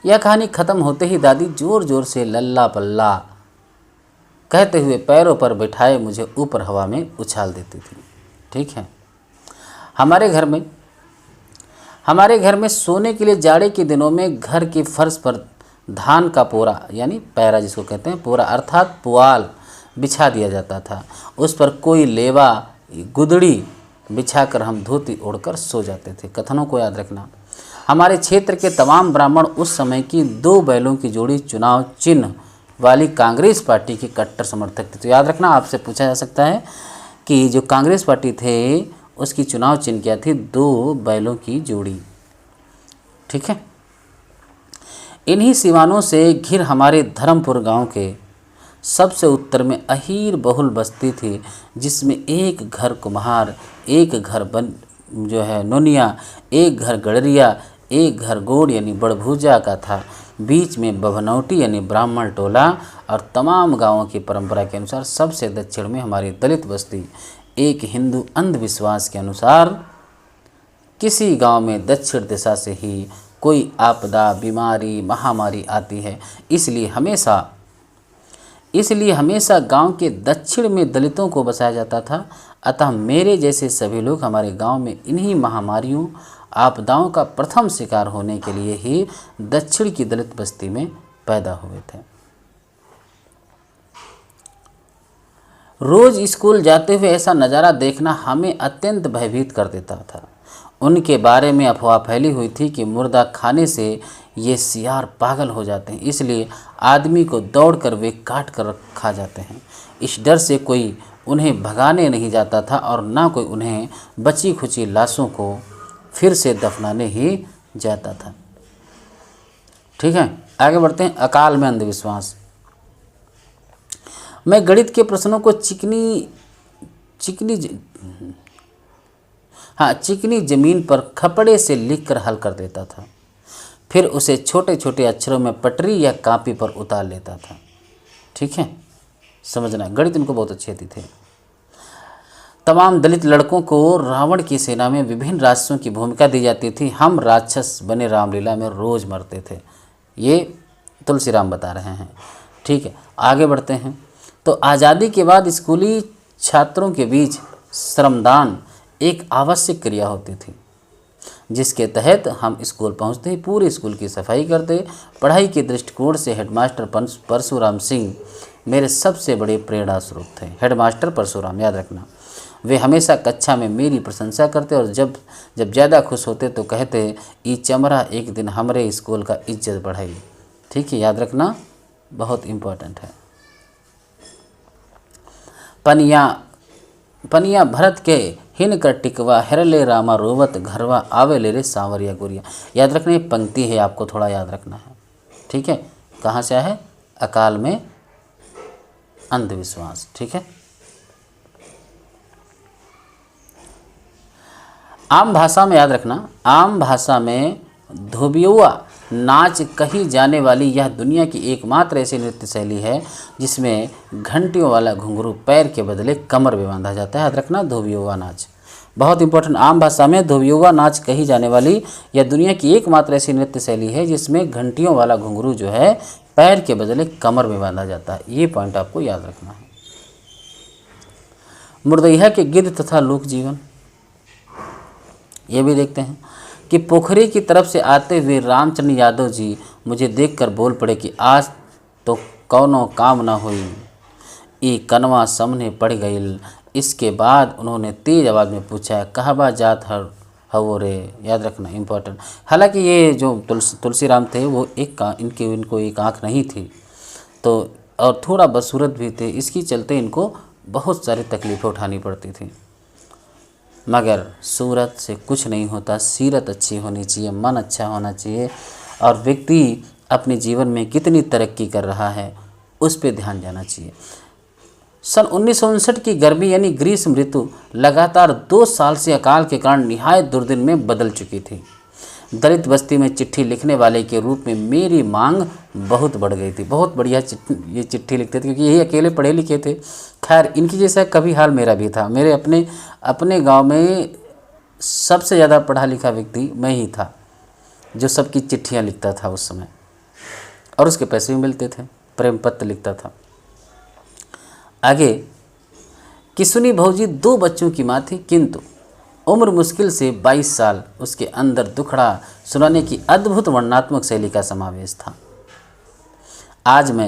यह कहानी खत्म होते ही दादी जोर जोर से लल्ला पल्ला कहते हुए पैरों पर बिठाए मुझे ऊपर हवा में उछाल देती थी। ठीक है, हमारे घर में सोने के लिए जाड़े के दिनों में घर के फर्श पर धान का पोरा यानी पैरा जिसको कहते हैं, पोरा अर्थात पुआल बिछा दिया जाता था। उस पर कोई लेवा गुदड़ी बिछाकर हम धोती ओढ़कर सो जाते थे। कथनों को याद रखना। हमारे क्षेत्र के तमाम ब्राह्मण उस समय की 2 बैलों की जोड़ी चुनाव चिन्ह वाली कांग्रेस पार्टी के कट्टर समर्थक थे। तो याद रखना, आपसे पूछा जा सकता है कि जो कांग्रेस पार्टी थे उसकी चुनाव चिन्ह क्या थी? 2 बैलों की जोड़ी। ठीक है, इन्हीं सिवानों से घिर हमारे धर्मपुर गांव के सबसे उत्तर में अहीर बहुल बस्ती थी, जिसमें एक घर कुम्हार, एक घर नोनिया, एक घर गड़रिया, एक घर गोड़ यानी बड़भूजा का था। बीच में बभनौटी यानी ब्राह्मण टोला और तमाम गांवों की परंपरा के अनुसार सबसे दक्षिण में हमारी दलित बस्ती। एक हिंदू अंधविश्वास के अनुसार किसी गांव में दक्षिण दिशा से ही कोई आपदा, बीमारी, महामारी आती है, इसलिए हमेशा गांव के दक्षिण में दलितों को बसाया जाता था। अतः मेरे जैसे सभी लोग हमारे गांव में इन्हीं महामारियों, आपदाओं का प्रथम शिकार होने के लिए ही दक्षिण की दलित बस्ती में पैदा हुए थे। रोज स्कूल जाते हुए ऐसा नज़ारा देखना हमें अत्यंत भयभीत कर देता था। उनके बारे में अफवाह फैली हुई थी कि मुर्दा खाने से ये सियार पागल हो जाते हैं, इसलिए आदमी को दौड़कर वे काट कर खा जाते हैं। इस डर से कोई उन्हें भगाने नहीं जाता था और ना कोई उन्हें बची खुची लाशों को फिर से दफनाने ही जाता था। ठीक है, आगे बढ़ते हैं। अकाल में अंधविश्वास। मैं गणित के प्रश्नों को चिकनी जमीन पर खपड़े से लिखकर हल कर देता था, फिर उसे छोटे छोटे अक्षरों में पटरी या कापी पर उतार लेता था। ठीक है, समझना, गणित इनको बहुत अच्छे आते थे। तमाम दलित लड़कों को रावण की सेना में विभिन्न राक्षसों की भूमिका दी जाती थी। हम राक्षस बने रामलीला में रोज़ मरते थे। ये तुलसीराम बता रहे हैं। ठीक है, आगे बढ़ते हैं। तो आज़ादी के बाद स्कूली छात्रों के बीच श्रमदान एक आवश्यक क्रिया होती थी, जिसके तहत हम स्कूल पहुंचते ही पूरे स्कूल की सफाई करते। पढ़ाई के दृष्टिकोण से हेडमास्टर परशुराम सिंह मेरे सबसे बड़े प्रेरणा स्रोत थे। हेडमास्टर परशुराम, याद रखना। वे हमेशा कक्षा में मेरी प्रशंसा करते और जब ज़्यादा खुश होते तो कहते, ई चमरा एक दिन हमारे स्कूल का इज्जत बढ़ाई। ठीक है, याद रखना, बहुत इम्पोर्टेंट है। पनिया भरत के हिन कर टिकवा हेरले रामा रोवत घरवा आवे ले रे सांवरिया गुरिया। याद रखना, ये पंक्ति है, आपको थोड़ा याद रखना है। ठीक है, कहाँ से है? अकाल में अंधविश्वास। ठीक है, आम भाषा में याद रखना, आम भाषा में धोबियुआ नाच कही जाने वाली यह दुनिया की एकमात्र ऐसी नृत्य शैली है जिसमें घंटियों वाला घुंघरू पैर के बदले कमर में बांधा जाता है। याद रखना, धोबियुआ नाच बहुत इंपॉर्टेंट। आम भाषा में धोबियुआ नाच कही जाने वाली यह दुनिया की एकमात्र ऐसी नृत्य शैली है जिसमें घंटियों वाला घुंघरू जो है पैर के बदले कमर में बांधा जाता है। ये पॉइंट आपको याद रखना है। मुर्दैया के गिद्ध तथा लोक जीवन, ये भी देखते हैं कि पोखरी की तरफ से आते हुए रामचंद्र यादव जी मुझे देखकर बोल पड़े कि आज तो कौनो काम ना हुई, ई कनवा सामने पड़ गई। इसके बाद उन्होंने तेज आवाज़ में पूछा, कहबा जात हवो रे। याद रखना, इम्पोर्टेंट। हालांकि ये जो तुलसीराम थे वो इनको एक आँख नहीं थी, तो और थोड़ा बदसूरत भी थे, इसकी चलते इनको बहुत सारी तकलीफ़ें उठानी पड़ती थी। मगर सूरत से कुछ नहीं होता, सीरत अच्छी होनी चाहिए, मन अच्छा होना चाहिए और व्यक्ति अपने जीवन में कितनी तरक्की कर रहा है उस पर ध्यान जाना चाहिए। सन 1959 की गर्मी यानी ग्रीष्म ऋतु लगातार 2 साल से अकाल के कारण निहायत दुर्दिन में बदल चुकी थी। दलित बस्ती में चिट्ठी लिखने वाले के रूप में मेरी मांग बहुत बढ़ गई थी। बहुत बढ़िया ये चिट्ठी लिखते थे क्योंकि यही अकेले पढ़े लिखे थे। खैर, इनकी जैसा कभी हाल मेरा भी था। मेरे अपने गांव में सबसे ज़्यादा पढ़ा लिखा व्यक्ति मैं ही था जो सबकी चिट्ठियां लिखता था उस समय, और उसके पैसे भी मिलते थे। प्रेम पत्र लिखता था। आगे, किसुनी भौजी 2 बच्चों की माँ थी, किंतु उम्र मुश्किल से 22 साल। उसके अंदर दुखड़ा सुनाने की अद्भुत वर्णनात्मक शैली का समावेश था। आज मैं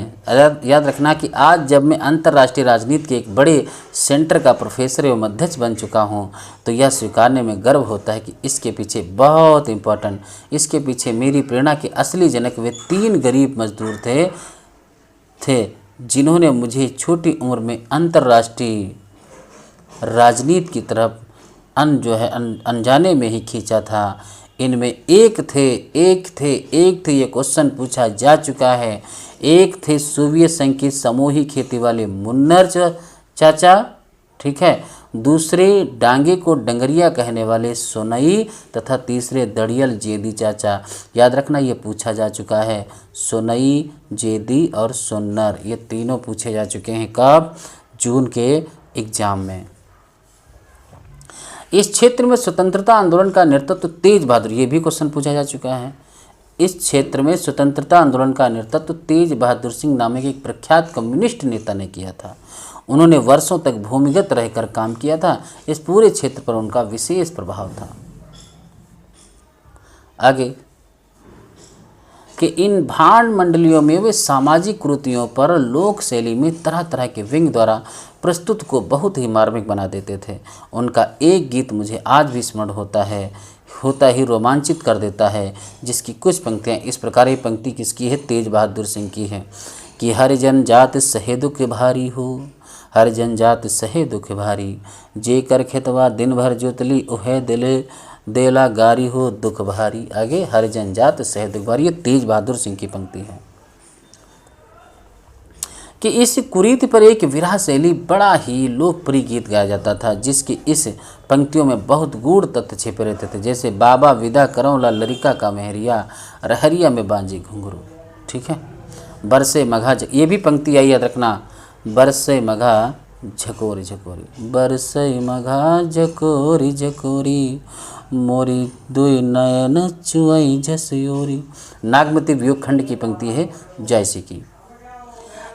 याद रखना कि आज जब मैं अंतर्राष्ट्रीय राजनीति के एक बड़े सेंटर का प्रोफेसर एवं अध्यक्ष बन चुका हूं, तो यह स्वीकारने में गर्व होता है कि इसके पीछे बहुत इम्पोर्टेंट, इसके पीछे मेरी प्रेरणा के असली जनक वे 3 गरीब मजदूर थे जिन्होंने मुझे छोटी उम्र में अंतर्राष्ट्रीय राजनीति की तरफ अनजाने में ही खींचा था। इनमें एक थे ये क्वेश्चन पूछा जा चुका है। एक थे सोवियत संघ की सामूहिक खेती वाले मुन्नर चाचा, ठीक है, दूसरे डांगे को डंगरिया कहने वाले सोनई तथा तीसरे दड़ियल जेदी चाचा। याद रखना, ये पूछा जा चुका है। सोनई, जेदी और सोन्नर, ये तीनों पूछे जा चुके हैं। कब? जून के एग्जाम में। इस क्षेत्र में स्वतंत्रता आंदोलन का नेतृत्व तेज बहादुर, ये भी क्वेश्चन पूछा जा चुका है। इस क्षेत्र में स्वतंत्रता आंदोलन का नेतृत्व तेज बहादुर सिंह नामक एक प्रख्यात कम्युनिस्ट नेता ने किया था। उन्होंने वर्षों तक भूमिगत रहकर काम किया था। इस पूरे क्षेत्र पर उनका विशेष प्रभाव था। आगे कि इन भांड मंडलियों में वे सामाजिक कृतियों पर लोक शैली में तरह तरह के व्यंग द्वारा प्रस्तुत को बहुत ही मार्मिक बना देते थे। उनका एक गीत मुझे आज भी स्मरण होता है होता ही रोमांचित कर देता है। जिसकी कुछ पंक्तियाँ इस प्रकार, ये पंक्ति किसकी है? तेज बहादुर सिंह की है कि हर जन जात सहे दुख भारी हो, हर जन जात सहे दुख भारी, जे कर खेतवा दिन भर जोतली उहे दिले देला गारी हो दुख भारी। आगे हर जन जात सहे दुख भारी, ये तेज बहादुर सिंह की पंक्ति है कि इस कुरीति पर एक विरह शैली बड़ा ही लोकप्रिय गीत गाया जाता था, जिसकी इस पंक्तियों में बहुत गूढ़ तथ्य छिपे रहते थे। जैसे बाबा विदा करौं ला लरिका का मेहरिया, रहरिया में बांझी घुंघरू। ठीक है, बरसे मघा, ये भी पंक्ति आई याद रखना, बरसे मघा झकोरी झकोरी, बरसे मघा झकोरी झकोरी, मोरी दुई नयन चुआई झसयोरी। नागमती वियोग खंड की पंक्ति है जैसी की।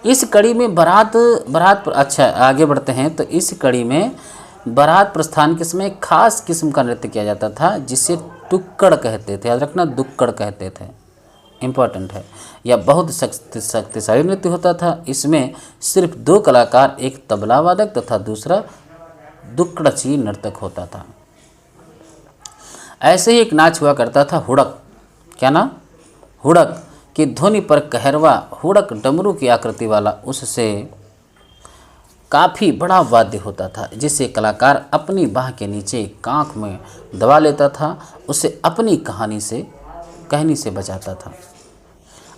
इस कड़ी में बारात अच्छा आगे बढ़ते हैं, तो इस कड़ी में बारात प्रस्थान के समय खास किस्म का नृत्य किया जाता था, जिसे टुक्कड़ कहते थे। याद रखना, दुक्कड़ कहते थे, इम्पोर्टेंट है। यह बहुत शक्तिशाली नृत्य होता था। इसमें सिर्फ 2 कलाकार, एक तबला वादक तथा दूसरा दुक्कड़ची नर्तक होता था। ऐसे ही एक नाच हुआ करता था हुड़क। क्या नाम? हुड़क की ध्वनि पर कहरवा हुड़क डमरू की आकृति वाला, उससे काफ़ी बड़ा वाद्य होता था, जिसे कलाकार अपनी बाह के नीचे कांख में दबा लेता था, उसे अपनी कहनी से बचाता था।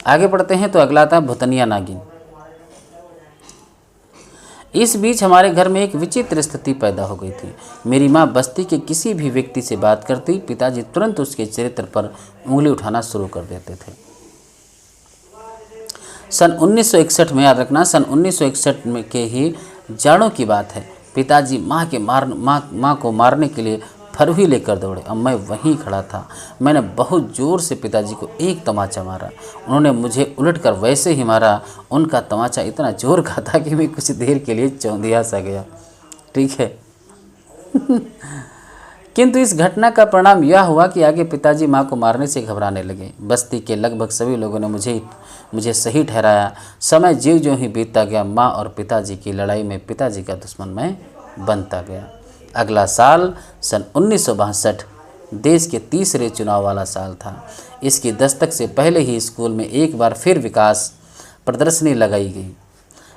आगे बढ़ते हैं तो अगला था भूतनिया नागिन। इस बीच हमारे घर में एक विचित्र स्थिति पैदा हो गई थी। मेरी माँ बस्ती के किसी भी व्यक्ति से बात करती, पिताजी तुरंत उसके चरित्र पर उंगली उठाना शुरू कर देते थे। सन 1961 में, याद रखना, सन 1961 में के ही जाड़ों की बात है। पिताजी माँ को मारने के लिए फरवी लेकर दौड़े और मैं वहीं खड़ा था। मैंने बहुत ज़ोर से पिताजी को एक तमाचा मारा। उन्होंने मुझे उलटकर वैसे ही मारा। उनका तमाचा इतना जोर का था कि मैं कुछ देर के लिए चौंधिया सा गया। ठीक है। किंतु इस घटना का परिणाम यह हुआ कि आगे पिताजी माँ को मारने से घबराने लगे। बस्ती के लगभग सभी लोगों ने मुझे सही ठहराया। समय ज्यों ही बीतता गया, माँ और पिताजी की लड़ाई में पिताजी का दुश्मन मैं बनता गया। अगला साल सन 1962 देश के तीसरे चुनाव वाला साल था। इसकी दस्तक से पहले ही स्कूल में एक बार फिर विकास प्रदर्शनी लगाई गई।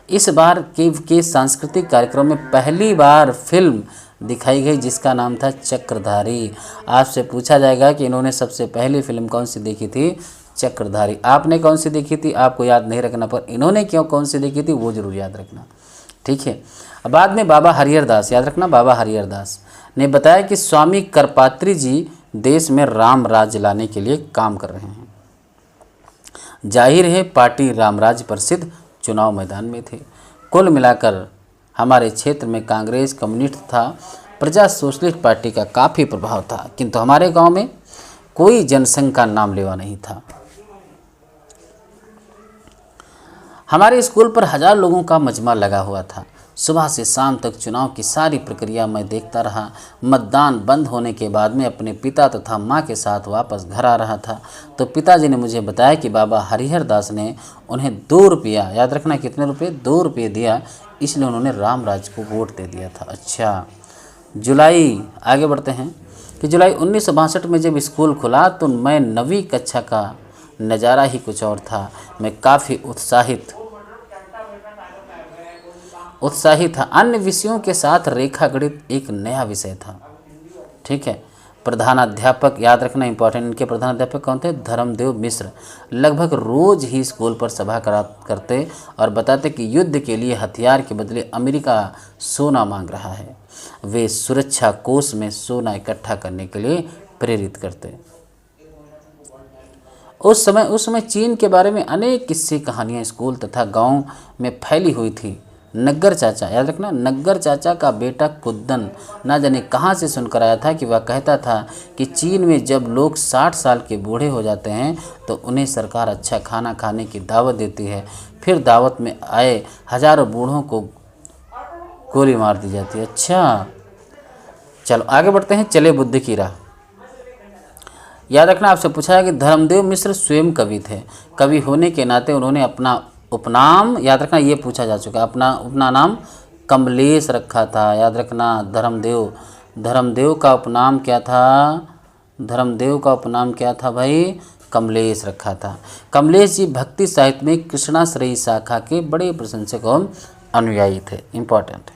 इस बार के सांस्कृतिक कार्यक्रम में पहली बार फिल्म दिखाई गई, जिसका नाम था चक्रधारी। आपसे पूछा जाएगा कि इन्होंने सबसे पहली फिल्म कौन सी देखी थी? चक्रधारी। आपने कौन सी देखी थी? आपको याद नहीं रखना, पर इन्होंने कौन सी देखी थी वो जरूर याद रखना। ठीक है। बाद में बाबा हरिहर दास, याद रखना, बाबा हरिहर दास ने बताया कि स्वामी करपात्री जी देश में राम राज्य लाने के लिए काम कर रहे हैं। जाहिर है पार्टी रामराज पर सिद्ध चुनाव मैदान में थे। कुल मिलाकर हमारे क्षेत्र में कांग्रेस, कम्युनिस्ट था प्रजा सोशलिस्ट पार्टी का काफ़ी प्रभाव था, किंतु हमारे गांव में कोई जनसंघ का नाम लेवा नहीं था। हमारे स्कूल पर 1000 लोगों का मजमा लगा हुआ था। सुबह से शाम तक चुनाव की सारी प्रक्रिया मैं देखता रहा। मतदान बंद होने के बाद में अपने पिता तथा माँ के साथ वापस घर आ रहा था तो पिताजी ने मुझे बताया कि बाबा हरिहर दास ने उन्हें 2 रुपया, याद रखना कितने रुपये, 2 रुपये दिया, इसलिए उन्होंने रामराज को वोट दे दिया था। अच्छा, जुलाई, आगे बढ़ते हैं कि जुलाई 1962 में जब स्कूल खुला तो मैं 9वीं कक्षा का नज़ारा ही कुछ और था। मैं काफ़ी उत्साहित था। अन्य विषयों के साथ रेखा गणित एक नया विषय था। ठीक है। प्रधानाध्यापक, याद रखना इंपॉर्टेंट, इनके प्रधानाध्यापक कौन थे? धर्मदेव मिश्र। लगभग रोज ही स्कूल पर सभा करते और बताते कि युद्ध के लिए हथियार के बदले अमेरिका सोना मांग रहा है। वे सुरक्षा कोष में सोना इकट्ठा करने के लिए प्रेरित करते। उस समय चीन के बारे में अनेक किस्से कहानियाँ स्कूल तथा गांव में फैली हुई थी। नग्गर चाचा, याद रखना, नग्गर चाचा का बेटा कुद्दन ना जाने कहाँ से सुनकर आया था कि वह कहता था कि चीन में जब लोग 60 साल के बूढ़े हो जाते हैं तो उन्हें सरकार अच्छा खाना खाने की दावत देती है। फिर दावत में आए हजारों बूढ़ों को गोली मार दी जाती है। अच्छा, चलो आगे बढ़ते हैं। चले बुद्ध की राह। याद रखना, आपसे पूछा है कि धर्मदेव मिश्र स्वयं कवि थे। कवि होने के नाते उन्होंने अपना उपनाम, याद रखना ये पूछा जा चुका, अपना उपना नाम कमलेश रखा था। याद रखना, धर्मदेव का उपनाम क्या था? धर्मदेव का उपनाम क्या था भाई? कमलेश रखा था। कमलेश जी भक्ति साहित्य में कृष्णाश्रयी शाखा के बड़े प्रशंसक एवं अनुयायी थे। इंपॉर्टेंट है।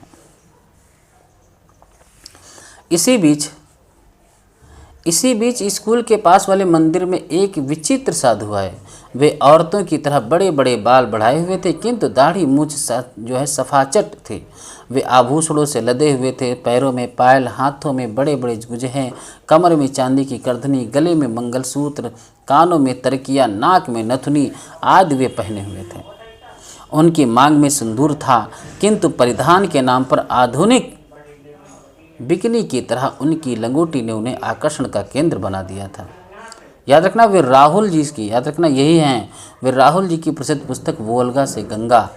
इसी बीच स्कूल के पास वाले मंदिर में एक विचित्र साधु आए। वे औरतों की तरह बड़े बड़े बाल बढ़ाए हुए थे, किंतु दाढ़ी मूछ जो है सफाचट थे। वे आभूषणों से लदे हुए थे, पैरों में पायल, हाथों में बड़े बड़े गुजहें, कमर में चांदी की करधनी, गले में मंगलसूत्र, कानों में तरकिया, नाक में नथुनी आदि वे पहने हुए थे। उनकी मांग में सिंदूर था, किंतु परिधान के नाम पर आधुनिक बिकनी की तरह उनकी लंगोटी ने उन्हें आकर्षण का केंद्र बना दिया था। याद रखना वे राहुल जी की, याद रखना यही हैं, वे राहुल जी की प्रसिद्ध पुस्तक वोल्गा से गंगा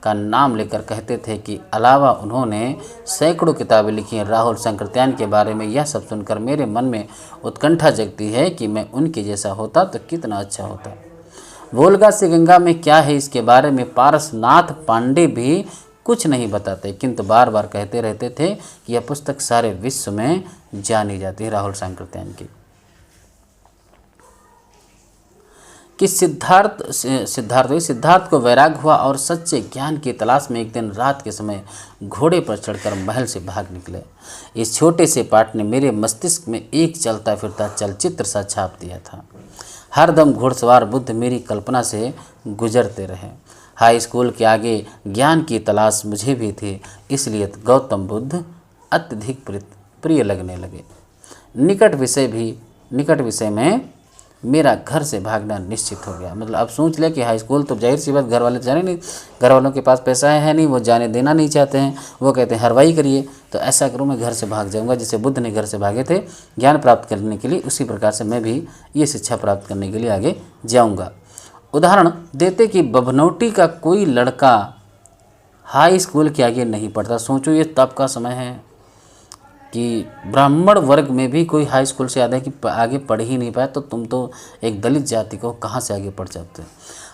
का नाम लेकर कहते थे कि अलावा उन्होंने सैकड़ों किताबें लिखी हैं राहुल शंकरत्यान के बारे में। यह सब सुनकर मेरे मन में उत्कंठा जगती है कि मैं उनके जैसा होता तो कितना अच्छा होता। वोल्गा से गंगा में क्या है इसके बारे में पारसनाथ पांडे भी कुछ नहीं बताते, किंतु बार बार कहते रहते थे कि यह पुस्तक सारे विश्व में जानी जाती है राहुल शंकरत्यान की। कि सिद्धार्थ को वैराग्य हुआ और सच्चे ज्ञान की तलाश में एक दिन रात के समय घोड़े पर चढ़कर महल से भाग निकले। इस छोटे से पाठ ने मेरे मस्तिष्क में एक चलता फिरता चलचित्र सा छाप दिया था। हरदम घुड़सवार बुद्ध मेरी कल्पना से गुजरते रहे। हाई स्कूल के आगे ज्ञान की तलाश मुझे भी थी, इसलिए गौतम बुद्ध अत्यधिक प्रिय लगने लगे। निकट विषय में मेरा घर से भागना निश्चित हो गया। मतलब अब सोच ले कि हाई स्कूल तो जाहिर सी बात घर वाले जाने नहीं, घर वालों के पास पैसा है नहीं, वो जाने देना नहीं चाहते हैं, वो कहते हैं हरवाई करिए। तो ऐसा करूँ मैं घर से भाग जाऊँगा, जिसे बुद्ध ने घर से भागे थे ज्ञान प्राप्त करने के लिए, उसी प्रकार से मैं भी ये शिक्षा प्राप्त करने के लिए आगे जाऊँगा। उदाहरण देते कि बभनौटी का कोई लड़का हाई स्कूल के आगे नहीं पढ़ता। सोचो ये तब का समय है कि ब्राह्मण वर्ग में भी कोई हाई स्कूल से आगे पढ़ ही नहीं पाया, तो तुम तो एक दलित जाति को कहाँ से आगे पढ़ सकते।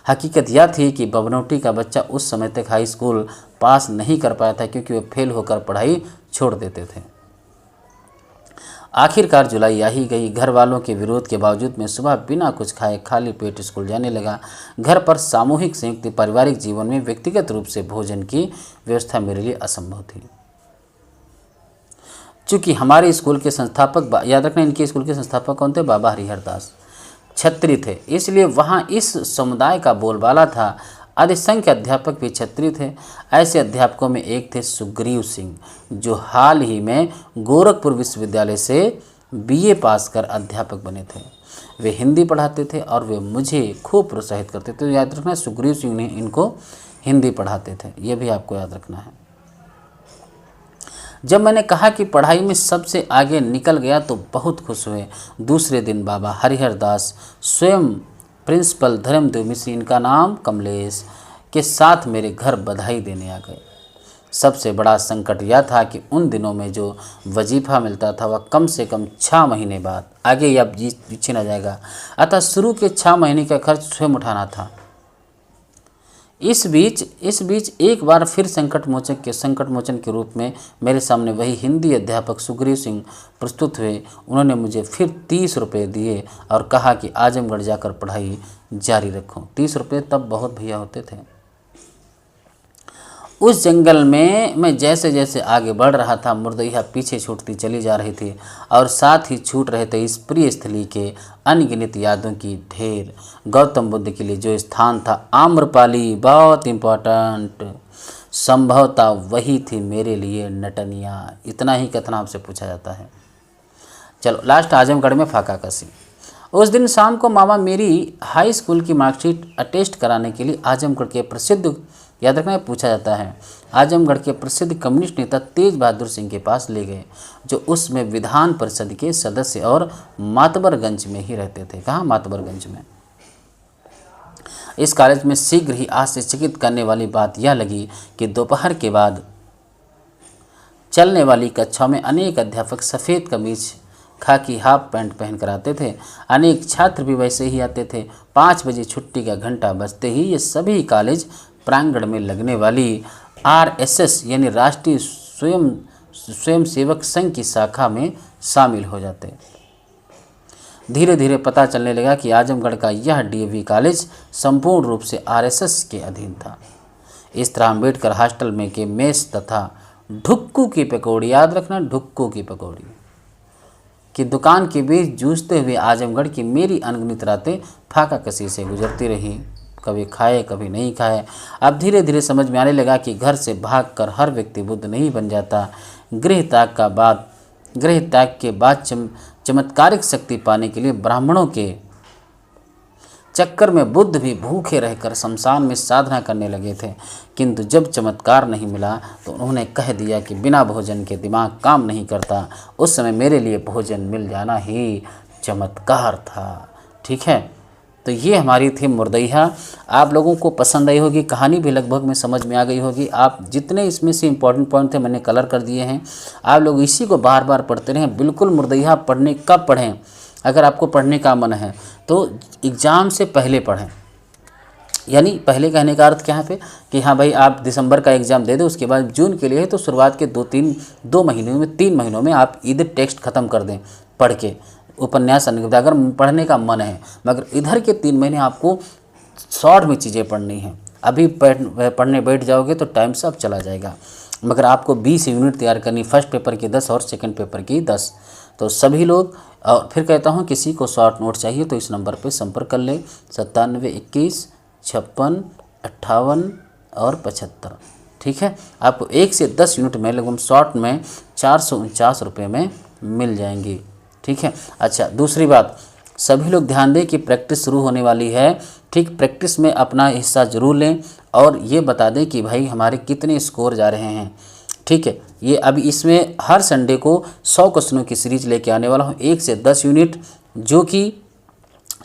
हकीकत यह थी कि बभनौटी का बच्चा उस समय तक हाई स्कूल पास नहीं कर पाया था, क्योंकि वे फेल होकर पढ़ाई छोड़ देते थे। आखिरकार जुलाई आ ही गई। घर वालों के विरोध के बावजूद मैं सुबह बिना कुछ खाए खाली पेट स्कूल जाने लगा। घर पर सामूहिक संयुक्त पारिवारिक जीवन में व्यक्तिगत रूप से भोजन की व्यवस्था मेरे लिए असंभव थी। चूँकि हमारे स्कूल के संस्थापक, याद रखना इनके स्कूल के संस्थापक कौन थे? बाबा हरिहर दास छत्री थे, इसलिए वहाँ इस समुदाय का बोलबाला था। अधिसंख्य अध्यापक भी छत्री थे। ऐसे अध्यापकों में एक थे सुग्रीव सिंह, जो हाल ही में गोरखपुर विश्वविद्यालय से बीए पास कर अध्यापक बने थे। वे हिंदी पढ़ाते थे और वे मुझे खूब प्रोत्साहित करते थे। तो याद रखना सुग्रीव सिंह ने इनको हिंदी पढ़ाते थे, ये भी आपको याद रखना है। जब मैंने कहा कि पढ़ाई में सबसे आगे निकल गया तो बहुत खुश हुए। दूसरे दिन बाबा हरिहर दास स्वयं प्रिंसिपल धर्मदेव मिश्र, इनका नाम कमलेश, के साथ मेरे घर बधाई देने आ गए। सबसे बड़ा संकट यह था कि उन दिनों में जो वजीफ़ा मिलता था वह कम से कम 6 महीने बाद, आगे या पीछे न जाएगा, अतः शुरू के 6 महीने का खर्च स्वयं उठाना था। इस बीच एक बार फिर संकट मोचन के रूप में मेरे सामने वही हिंदी अध्यापक सुग्रीव सिंह प्रस्तुत हुए। उन्होंने मुझे फिर 30 रुपये दिए और कहा कि आजमगढ़ जाकर पढ़ाई जारी रखो। 30 रुपये तब बहुत भैया होते थे। उस जंगल में मैं जैसे जैसे आगे बढ़ रहा था, मुर्दैया पीछे छूटती चली जा रही थी और साथ ही छूट रहे थे इस प्रिय स्थली के अनगिनत यादों की ढेर। गौतम बुद्ध के लिए जो स्थान था आम्रपाली, बहुत इम्पोर्टेंट, संभवतः वही थी मेरे लिए नटनिया। इतना ही कथन आपसे पूछा जाता है। चलो लास्ट, आजमगढ़ में फाका कसी। उस दिन शाम को मामा मेरी हाई स्कूल की मार्कशीट अटेस्ट कराने के लिए आजमगढ़ के प्रसिद्ध, याद रखना पूछा जाता है, आजमगढ़ के प्रसिद्ध कम्युनिस्ट नेता तेज बहादुर सिंह के पास ले गए, जो उसमें विधान परिषद के सदस्य और मातबरगंज में ही रहते थे। कहाँ? मातबरगंज में। इस कॉलेज में शीघ्र ही आश्चर्यचकित करने वाली बात यह लगी कि दोपहर के बाद चलने वाली कक्षाओं में अनेक अध्यापक सफ़ेद कमीज खाकी हाफ पैंट पहन कर आते थे। अनेक छात्र भी वैसे ही आते थे। 5 बजे छुट्टी का घंटा बजते ही ये सभी कॉलेज प्रांगण में लगने वाली RSS यानी राष्ट्रीय स्वयंसेवक संघ की शाखा में शामिल हो जाते। धीरे धीरे पता चलने लगा कि आजमगढ़ का यह डीएवी कॉलेज संपूर्ण रूप से आरएसएस के अधीन था। इस तरह अम्बेडकर हॉस्टल में के मेस तथा ढुक्कू की पकौड़ी, याद रखना ढुक्कू की पकौड़ी की दुकान के बीच जूझते हुए आजमगढ़ की मेरी अनगिनत रातें फाका कसी से गुजरती रही। कभी खाए कभी नहीं खाए। अब धीरे धीरे समझ में आने लगा कि घर से भागकर हर व्यक्ति बुद्ध नहीं बन जाता। गृह त्याग के बाद चमत्कारिक शक्ति पाने के लिए ब्राह्मणों के चक्कर में बुद्ध भी भूखे रहकर शमशान में साधना करने लगे थे। किंतु जब चमत्कार नहीं मिला तो उन्होंने कह दिया कि बिना भोजन के दिमाग काम नहीं करता। उस समय मेरे लिए भोजन मिल जाना ही चमत्कार था। ठीक है, तो ये हमारी थी मुर्दैया। आप लोगों को पसंद आई होगी, कहानी भी लगभग में समझ में आ गई होगी। आप जितने इसमें से इम्पोर्टेंट पॉइंट थे मैंने कलर कर दिए हैं। आप लोग इसी को बार बार पढ़ते रहें। बिल्कुल मुर्दैया पढ़ने कब पढ़ें, अगर आपको पढ़ने का मन है तो एग्ज़ाम से पहले पढ़ें। यानी पहले कहने का अर्थ क्या है कि हाँ भाई आप दिसंबर का एग्ज़ाम दे दो, उसके बाद जून के लिए है तो शुरुआत के 3 महीनों में आप इधर टेक्स्ट ख़त्म कर दें पढ़ के, उपन्यास अगर पढ़ने का मन है। मगर इधर के 3 महीने आपको शॉर्ट में चीज़ें पढ़नी हैं। अभी पढ़ने बैठ जाओगे तो टाइम सब चला जाएगा। मगर आपको 20 यूनिट तैयार करनी, फर्स्ट पेपर की 10 और सेकंड पेपर की 10। तो सभी लोग, और फिर कहता हूँ किसी को शॉर्ट नोट चाहिए तो इस नंबर पे संपर्क कर ले, 97 21 56 58 और 75। ठीक है, आपको 1 से 10 यूनिट में लगभग शॉर्ट में 449 रुपये में मिल जाएंगी। ठीक है, अच्छा दूसरी बात, सभी लोग ध्यान दें कि प्रैक्टिस शुरू होने वाली है। ठीक, प्रैक्टिस में अपना हिस्सा जरूर लें और ये बता दें कि भाई हमारे कितने स्कोर जा रहे हैं। ठीक है, ये अभी इसमें हर संडे को 100 क्वेश्चनों की सीरीज लेके आने वाला हूँ, 1 से 10 यूनिट, जो कि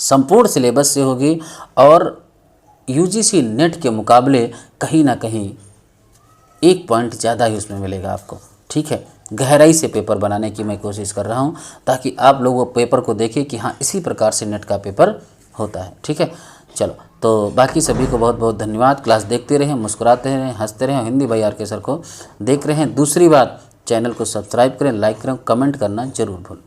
संपूर्ण सिलेबस से होगी और यूजीसी नेट के मुकाबले कहीं ना कहीं 1 पॉइंट ज़्यादा ही उसमें मिलेगा आपको। ठीक है, गहराई से पेपर बनाने की मैं कोशिश कर रहा हूँ ताकि आप लोग वो पेपर को देखें कि हाँ इसी प्रकार से नेट का पेपर होता है। ठीक है, चलो तो बाकी सभी को बहुत बहुत धन्यवाद। क्लास देखते रहें, मुस्कुराते रहें, हंसते रहें। हिंदी भाई आर के सर को देख रहे हैं। दूसरी बात, चैनल को सब्सक्राइब करें, लाइक करें, कमेंट करना जरूर भूलें।